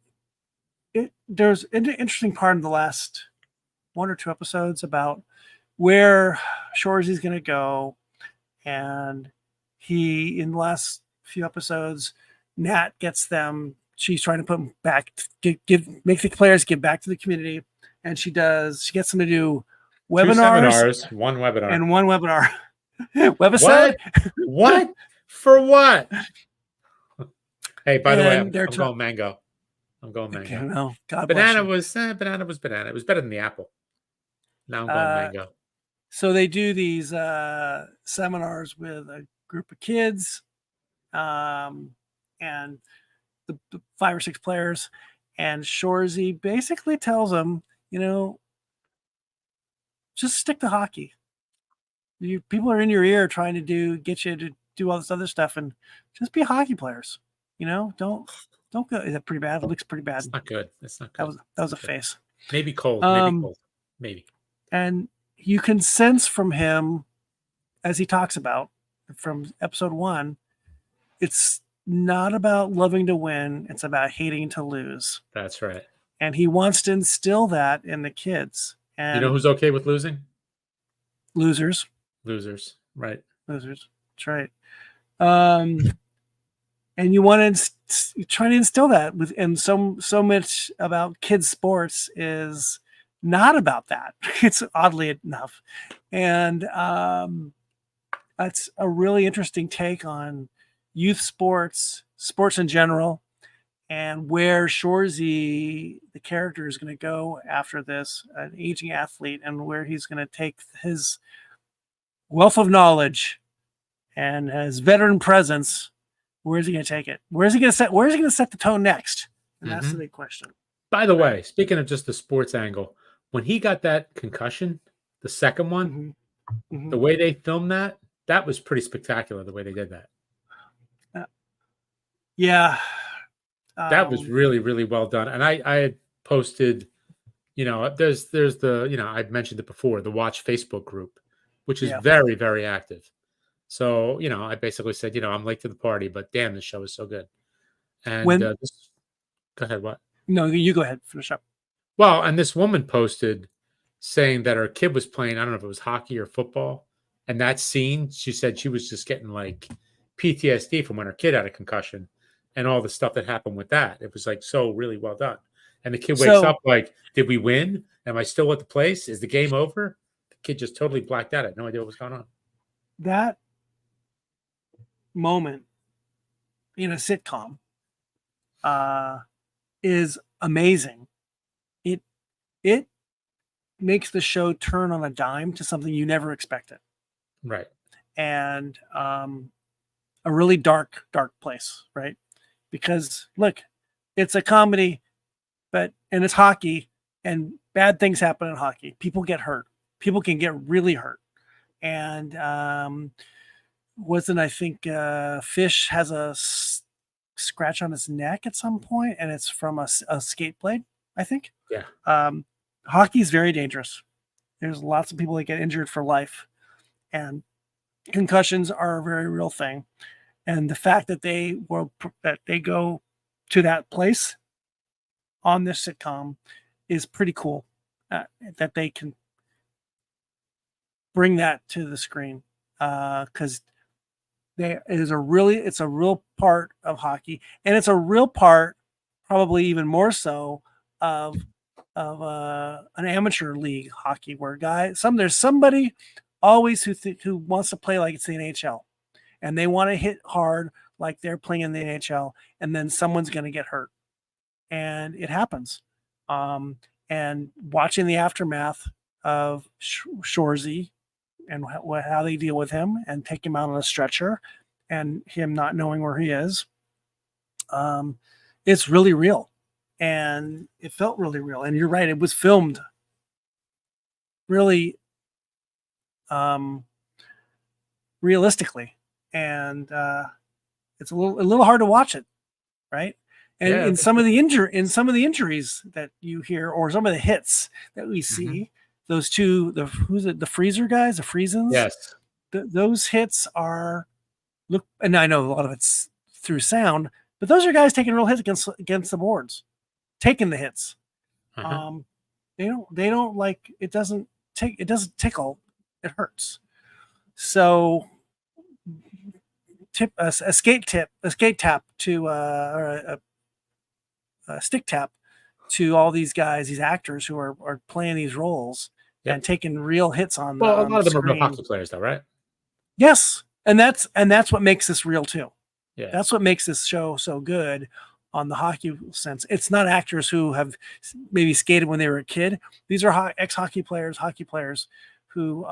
S2: there's an interesting part in the last 1 or 2 episodes about where Shoresy's going to go, and in the last few episodes, Nat gets them. She's trying to put them back, make the players give back to the community, and she gets them to do webinars,
S1: one webinar,
S2: and one webinar. Webisode?
S1: What? For what? Hey, by the way, I'm going mango. I'm going mango.
S2: Okay, no, God
S1: banana was banana. It was better than the apple. Now I'm going mango.
S2: So they do these seminars with a group of kids, and the 5 or 6 players, and Shoresy basically tells them, just stick to hockey. People are in your ear trying to get you to do all this other stuff, and just be hockey players. Don't go. Is that pretty bad? It looks pretty bad.
S1: It's not good. It's not good.
S2: That was a face.
S1: Maybe cold. Maybe.
S2: And you can sense from him, as he talks about from episode 1, it's not about loving to win. It's about hating to lose.
S1: That's right.
S2: And he wants to instill that in the kids. And
S1: who's okay with losing?
S2: Losers.
S1: Right.
S2: Losers. That's right. And you want to try to instill that and so much about kids sports is not about that. It's oddly enough. And that's a really interesting take on youth sports in general, and where Shoresy, the character, is going to go after this, an aging athlete, and where he's going to take his wealth of knowledge and his veteran presence. Where is he going to take it? Where is he going to set the tone next? And that's the big question.
S1: By the way, speaking of just the sports angle, when he got that concussion, the second one, the way they filmed that was pretty spectacular, the way they did that.
S2: Yeah.
S1: That was really, really well done. And I had posted, there's the, I've mentioned it before, the Watch Facebook group, which is very, very active. So, I basically said, I'm late to the party, but damn, this show is so good. And go ahead, what?
S2: No, you go ahead, finish up.
S1: Well, and this woman posted saying that her kid was playing, I don't know if it was hockey or football. And that scene, she said she was just getting like PTSD from when her kid had a concussion and all the stuff that happened with that. It was like so really well done. And the kid wakes up like, did we win? Am I still at the place? Is the game over? The kid just totally blacked out. I had no idea what was going on.
S2: That moment in a sitcom is amazing. It makes the show turn on a dime to something you never expected.
S1: Right.
S2: And a really dark place, right? Because look, it's a comedy, and it's hockey, and bad things happen in hockey. People get hurt. People can get really hurt. And I think Fish has a scratch on his neck at some point, and it's from a skate blade, I think.
S1: Yeah.
S2: Hockey is very dangerous. There's lots of people that get injured for life, and concussions are a very real thing. And the fact that they go to that place on this sitcom is pretty cool. That they can bring that to the screen, because it's a real part of hockey, and it's a real part, probably even more so, of an amateur league hockey, where there's somebody always who wants to play like it's the NHL, and they want to hit hard like they're playing in the NHL, and then someone's going to get hurt, and it happens. And watching the aftermath of Shoresy and how they deal with him and take him out on a stretcher, and him not knowing where he is, it's really real, and it felt really real. And you're right, it was filmed really realistically, and it's a little hard to watch it, right? And in some of the injuries that you hear, or some of the hits that we see, those two, the freezer guys, the Friesens,
S1: yes,
S2: those hits and I know a lot of it's through sound, but those are guys taking real hits against the boards. taking the hits.
S1: Uh-huh.
S2: They don't like it. Doesn't tickle. It hurts. So a skate tap to or a stick tap to all these guys, these actors who are playing these roles and taking real hits on.
S1: Well, a lot of them
S2: screen.
S1: are real hockey players, though, right?
S2: Yes, and that's what makes this real too.
S1: Yeah,
S2: that's what makes this show so good on the hockey sense. It's not actors who have maybe skated when they were a kid. These are ex-hockey players, who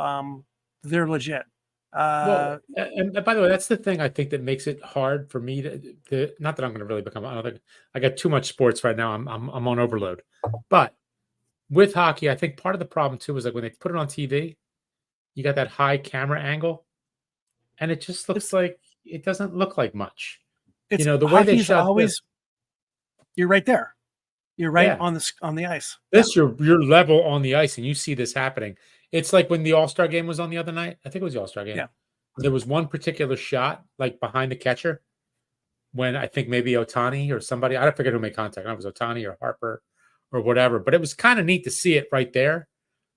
S2: they're legit.
S1: Well, and by the way, that's the thing I think that makes it hard for me to not that I'm going to really become. I don't think I got too much sports right now. I'm on overload. But with hockey, I think part of the problem too is like when they put it on TV, you got that high camera angle, and it just looks like it doesn't look like much.
S2: It's,
S1: the way they shot
S2: always. You're right there. You're right on the ice.
S1: You're level on the ice, and you see this happening. It's like when the All-Star game was on the other night. I think it was the All-Star game.
S2: Yeah.
S1: There was one particular shot, like behind the catcher, when I think maybe Ohtani or somebody, I forget who made contact. I don't know if it was Ohtani or Harper or whatever, but it was kind of neat to see it right there.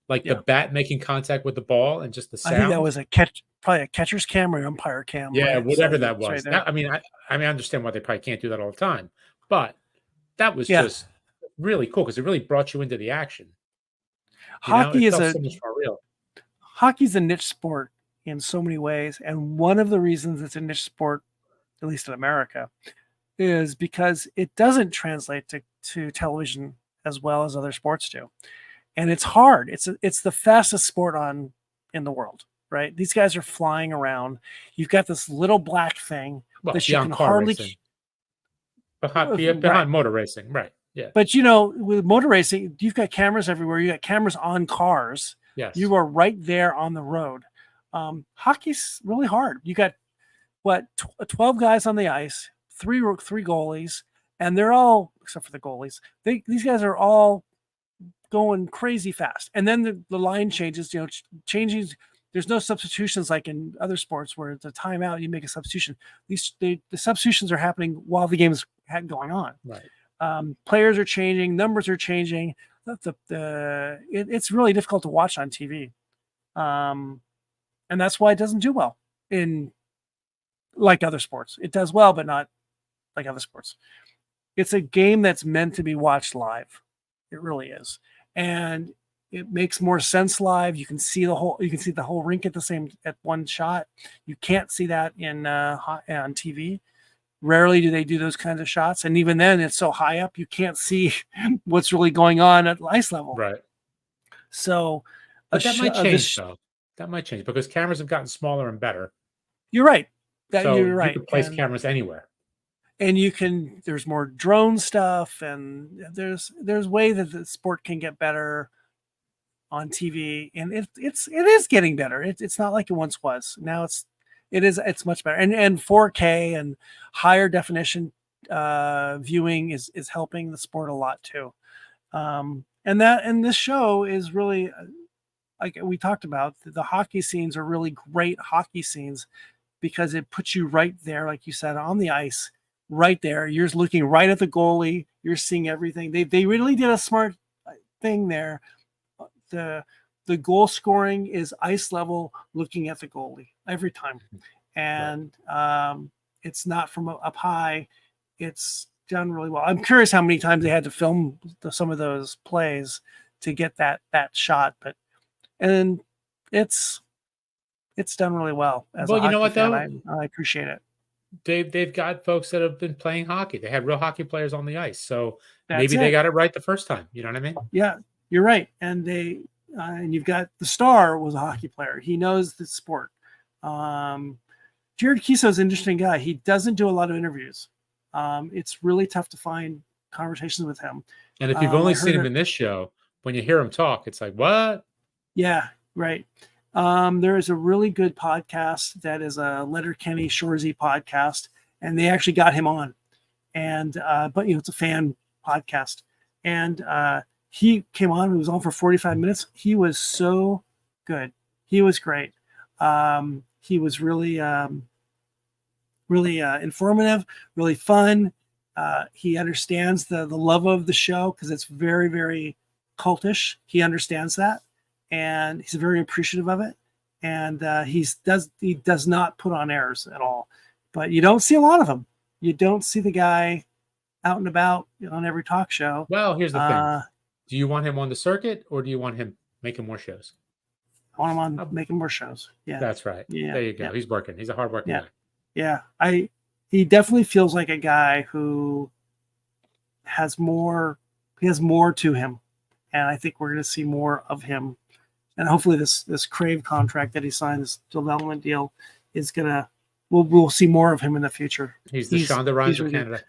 S1: Like the bat making contact with the ball and just the sound.
S2: I think that was probably a catcher's cam or umpire cam.
S1: Yeah,
S2: right?
S1: whatever that was.
S2: Right
S1: that, I understand why they probably can't do that all the time, but that was just really cool because it really brought you into the action.
S2: Hockey's a niche sport in so many ways, and one of the reasons it's a niche sport, at least in America, is because it doesn't translate to television as well as other sports do, and it's hard. It's the fastest sport in the world, right? These guys are flying around. You've got this little black thing that you can hardly
S1: behind motor racing, right? Yeah.
S2: But with motor racing, you've got cameras everywhere. You got cameras on cars.
S1: Yes.
S2: You are right there on the road. Hockey's really hard. You got 12 guys on the ice, three goalies, and they're all, except for the goalies, these guys are all going crazy fast. And then the line changes, changing. There's no substitutions like in other sports where it's a timeout, you make a substitution. The substitutions are happening while the game's going on.
S1: Right.
S2: Players are changing, numbers are changing. It's really difficult to watch on TV, and that's why it doesn't do well in like other sports. It does well, but not like other sports. It's a game that's meant to be watched live. It really is, and it makes more sense live. You can see the whole rink at one shot. You can't see that on TV. Rarely do they do those kinds of shots. And even then, it's so high up, you can't see what's really going on at ice level.
S1: Right.
S2: So
S1: but that might change, though. That might change because cameras have gotten smaller and better.
S2: You're right.
S1: You're right. You can place cameras anywhere.
S2: And there's more drone stuff, and there's way that the sport can get better on TV. And it is getting better. It's not like it once was. Now it's much better, and 4K and higher definition viewing is helping the sport a lot too. And this show is really, like we talked about, the hockey scenes are really great hockey scenes because it puts you right there, like you said, on the ice, right there. You're looking right at the goalie. You're seeing everything. They really did a smart thing there. The goal scoring is ice level, looking at the goalie every time. And it's not from up high. It's done really well. I'm curious how many times they had to film some of those plays to get that shot, and it's done really well.
S1: Well, you know what, though?
S2: I appreciate it.
S1: They've got folks that have been playing hockey. They had real hockey players on the ice. So maybe they got it right the first time. You know what I mean?
S2: Yeah, you're right. And and you've got the star was a hockey player. He knows the sport. Jared Keeso is an interesting guy. He doesn't do a lot of interviews. It's really tough to find conversations with him.
S1: And if you've only seen him in this show, when you hear him talk, it's like, what?
S2: Yeah, right. There is a really good podcast that is a Letterkenny Shoresy podcast, and they actually got him on. And but it's a fan podcast, and he came on. He was on for 45 minutes. He was so good. He was great. He was really, really informative, really fun. He understands the love of the show because it's very, very cultish. He understands that, and he's very appreciative of it. And he does not put on airs at all. But you don't see a lot of him. You don't see the guy out and about on every talk show.
S1: Well, here's the thing. Do you want him on the circuit, or do you want him making more shows?
S2: I want him on making more shows. Yeah,
S1: that's right. Yeah, there you go. Yeah. He's working. He's a hardworking guy.
S2: Yeah, he definitely feels like a guy who has more. He has more to him, and I think we're going to see more of him. And hopefully, this Crave contract that he signed, this development deal, is gonna. We'll see more of him in the future.
S1: He's the Shonda Rhimes of Canada.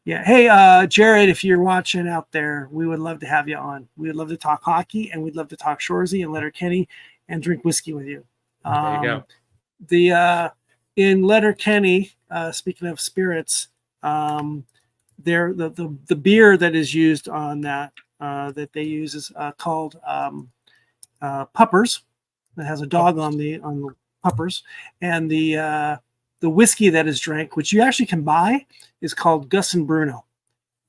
S2: Yeah. Hey, Jared, if you're watching out there, we would love to have you on. We would love to talk hockey, and we'd love to talk Shoresy and Letterkenny and drink whiskey with you.
S1: There you
S2: go. In Letterkenny, speaking of spirits, the beer that is used on that they use is called Puppers. It has a dog on the Puppers, and the whiskey that is drank, which you actually can buy, is called Gus and Bruno.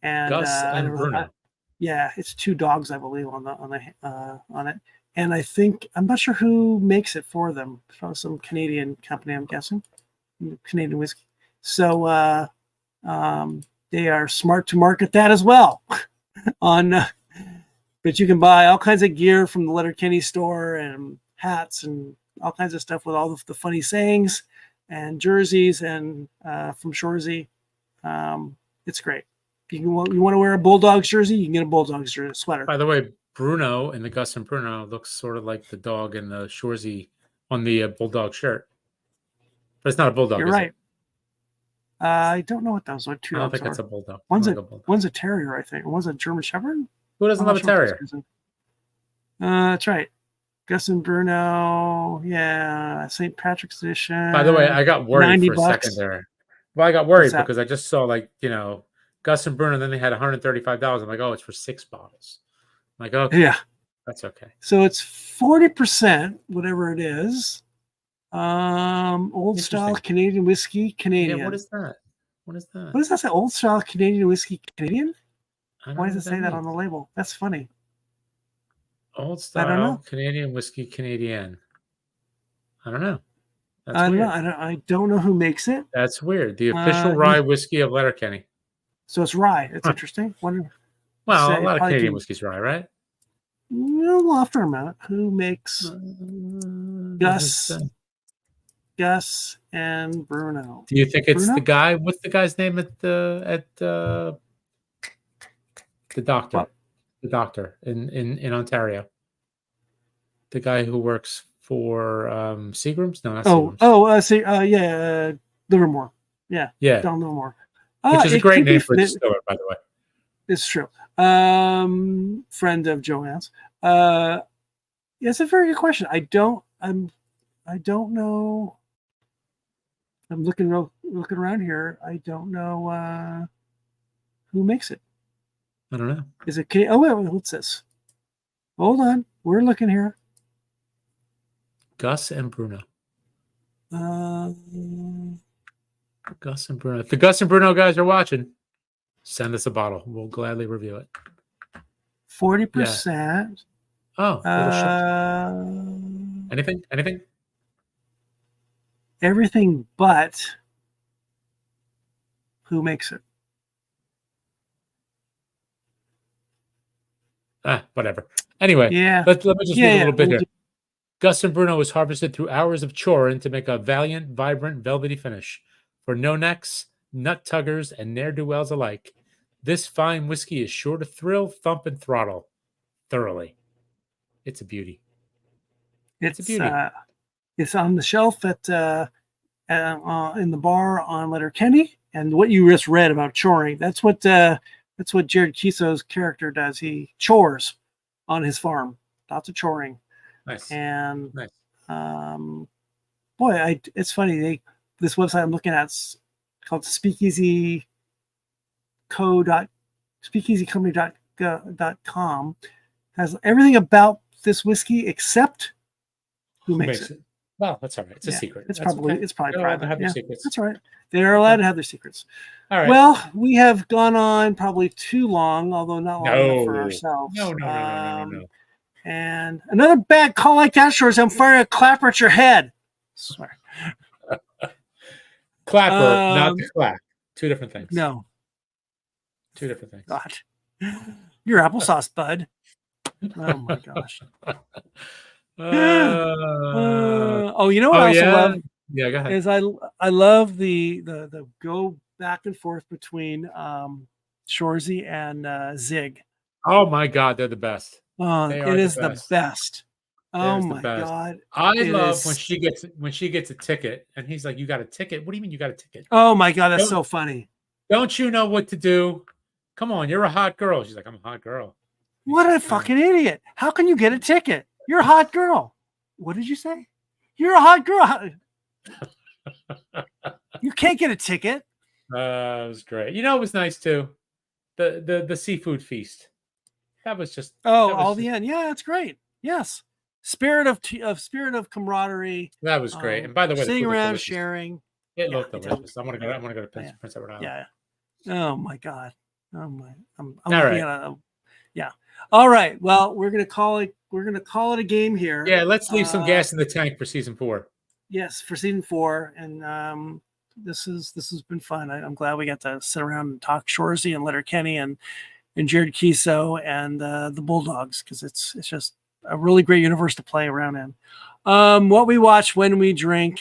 S2: And
S1: Gus and Bruno.
S2: Yeah, it's 2 dogs, I believe, on it. And I think I'm not sure who makes it for them. From some Canadian company, I'm guessing, Canadian whiskey. So they are smart to market that as well. But you can buy all kinds of gear from the Letterkenny store and hats and all kinds of stuff with all of the funny sayings and jerseys and from Shoresy. It's great. If you want to wear a Bulldogs jersey, you can get a Bulldogs jersey sweater.
S1: By the way, Bruno in the Gus and Bruno looks sort of like the dog in the Shoresy on the Bulldog shirt, but it's not a Bulldog.
S2: You're right. I don't know what those are. 2
S1: I don't
S2: dogs
S1: think
S2: are.
S1: it's a Bulldog.
S2: One's a Terrier, I think. One's a German Shepherd.
S1: Who doesn't love a Terrier?
S2: That's right. Gus and Bruno, yeah, St. Patrick's edition.
S1: By the way, I got worried for a
S2: $90.
S1: second there. Well, I got worried because I just saw Gus and Bruno, and then they had $135. I'm like, oh, it's for 6 bottles. I'm like, okay,
S2: yeah,
S1: that's okay.
S2: So it's 40%, whatever it is. Old style Canadian whiskey, Canadian.
S1: Yeah, what is that? What does
S2: that say? Old style Canadian whiskey, Canadian? Why does it say that
S1: means.
S2: on the label? That's funny.
S1: Old style Canadian whiskey, Canadian. I don't know.
S2: That's weird. I don't know who makes it.
S1: That's weird. The official rye whiskey of Letterkenny.
S2: So it's rye. It's interesting.
S1: Well, a lot of Canadian whiskey's rye, right?
S2: Well, after a minute, who makes Gus and Bruno?
S1: Do you think it's the guy? What's the guy's name at the doctor? What? The doctor in Ontario. The guy who works for Seagram's? No, not Seagram's.
S2: Livermore. Yeah. Don Livermore.
S1: Which is a great name for a distiller, by the way.
S2: It's true. Friend of Joanne's. It's a very good question. I don't know. I'm looking around here. I don't know who makes it.
S1: I don't know.
S2: Is it K? Oh, wait, what's this? Hold on. We're looking here.
S1: Gus and Bruno. Gus and Bruno. If the Gus and Bruno guys are watching, send us a bottle. We'll gladly review it.
S2: 40%.
S1: Oh. Anything?
S2: Everything but who makes it.
S1: Whatever. Anyway, let me just read a little bit here. Gus and Bruno was harvested through hours of chorin to make a valiant, vibrant, velvety finish. For no-necks, nut-tuggers, and ne'er-do-wells alike, this fine whiskey is sure to thrill, thump, and throttle thoroughly. It's a beauty. It's a beauty.
S2: It's on the shelf in the bar on Letterkenny. And what you just read about choring, that's what Jared Keeso's character does. He chores on his farm. Lots of choring.
S1: Nice.
S2: And it's funny. This website I'm looking at is called speakeasycompany.com has everything about this whiskey except who makes it.
S1: Well, that's all right. It's a secret.
S2: It's
S1: That's
S2: probably
S1: okay.
S2: it's probably
S1: They're allowed
S2: private.
S1: to have their
S2: Yeah,
S1: secrets.
S2: that's right. They're allowed to have their secrets.
S1: All right.
S2: Well, we have gone on probably too long, although not long enough for ourselves.
S1: No.
S2: And another bad call like that, Shoresy, I'm firing a clapper at your head. Swear.
S1: Clapper, not the clap. Two different things.
S2: No.
S1: Two different things.
S2: God. Your applesauce, bud. Oh my gosh. You know what I also love?
S1: Yeah, go ahead.
S2: Is I love the go back and forth between Shoresy and Zig.
S1: Oh my God, they're the best.
S2: It is the best. Oh my God.
S1: I love when she gets a ticket and he's like, "You got a ticket? What do you mean you got a ticket?"
S2: Oh my God, that's so funny.
S1: Don't you know what to do? Come on, you're a hot girl. She's like, "I'm a hot girl."
S2: What a fucking idiot. How can you get a ticket? You're a hot girl. What did you say? You're a hot girl. You can't get a ticket.
S1: It was great. You know, it was nice too. The seafood feast. That was just
S2: the end. Yeah, it's great. Yes. Spirit of camaraderie.
S1: That was great. And by the way,
S2: sitting around sharing.
S1: It looked delicious. I want to go to Prince Edward Island.
S2: Yeah. Oh my God. Oh my. I'm
S1: all right.
S2: Yeah. All right. Well, we're gonna call it a game here.
S1: Yeah, let's leave some gas in the tank for season 4.
S2: Yes, for season 4. And this has been fun. I'm glad we got to sit around and talk Shoresy and Letterkenny and Jared Keeso and the Bulldogs, because it's just a really great universe to play around in. What we watch when we drink,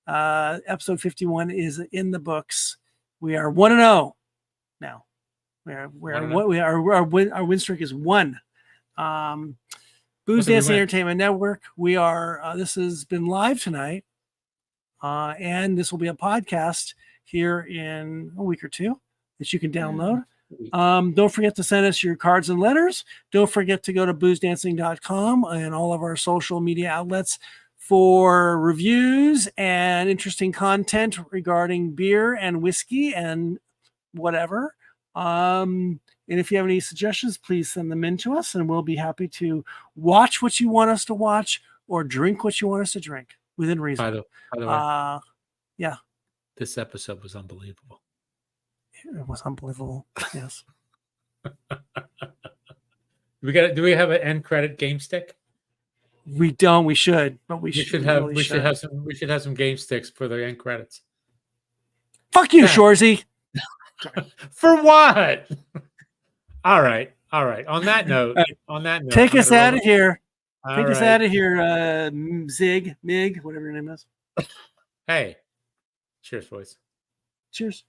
S2: episode 51 is in the books. We are 1-0 now. Our win streak is 1. Booze Dancing Entertainment Network. We are. This has been live tonight, and this will be a podcast here in a week or two that you can download. Don't forget to send us your cards and letters. Don't forget to go to boozedancing.com and all of our social media outlets for reviews and interesting content regarding beer and whiskey and whatever. And if you have any suggestions, please send them in to us, and we'll be happy to watch what you want us to watch or drink what you want us to drink within reason.
S1: By the way,
S2: yeah.
S1: This episode was unbelievable.
S2: It was unbelievable. Yes.
S1: Do we have an end credit game stick?
S2: We don't. We should, but we
S1: should have some game sticks for the end credits.
S2: Fuck you, Shoresy.
S1: For what? All right. On that note,
S2: take us out of here. Take us out of here, Zig, Mig, whatever your name is.
S1: Hey, cheers, boys.
S2: Cheers.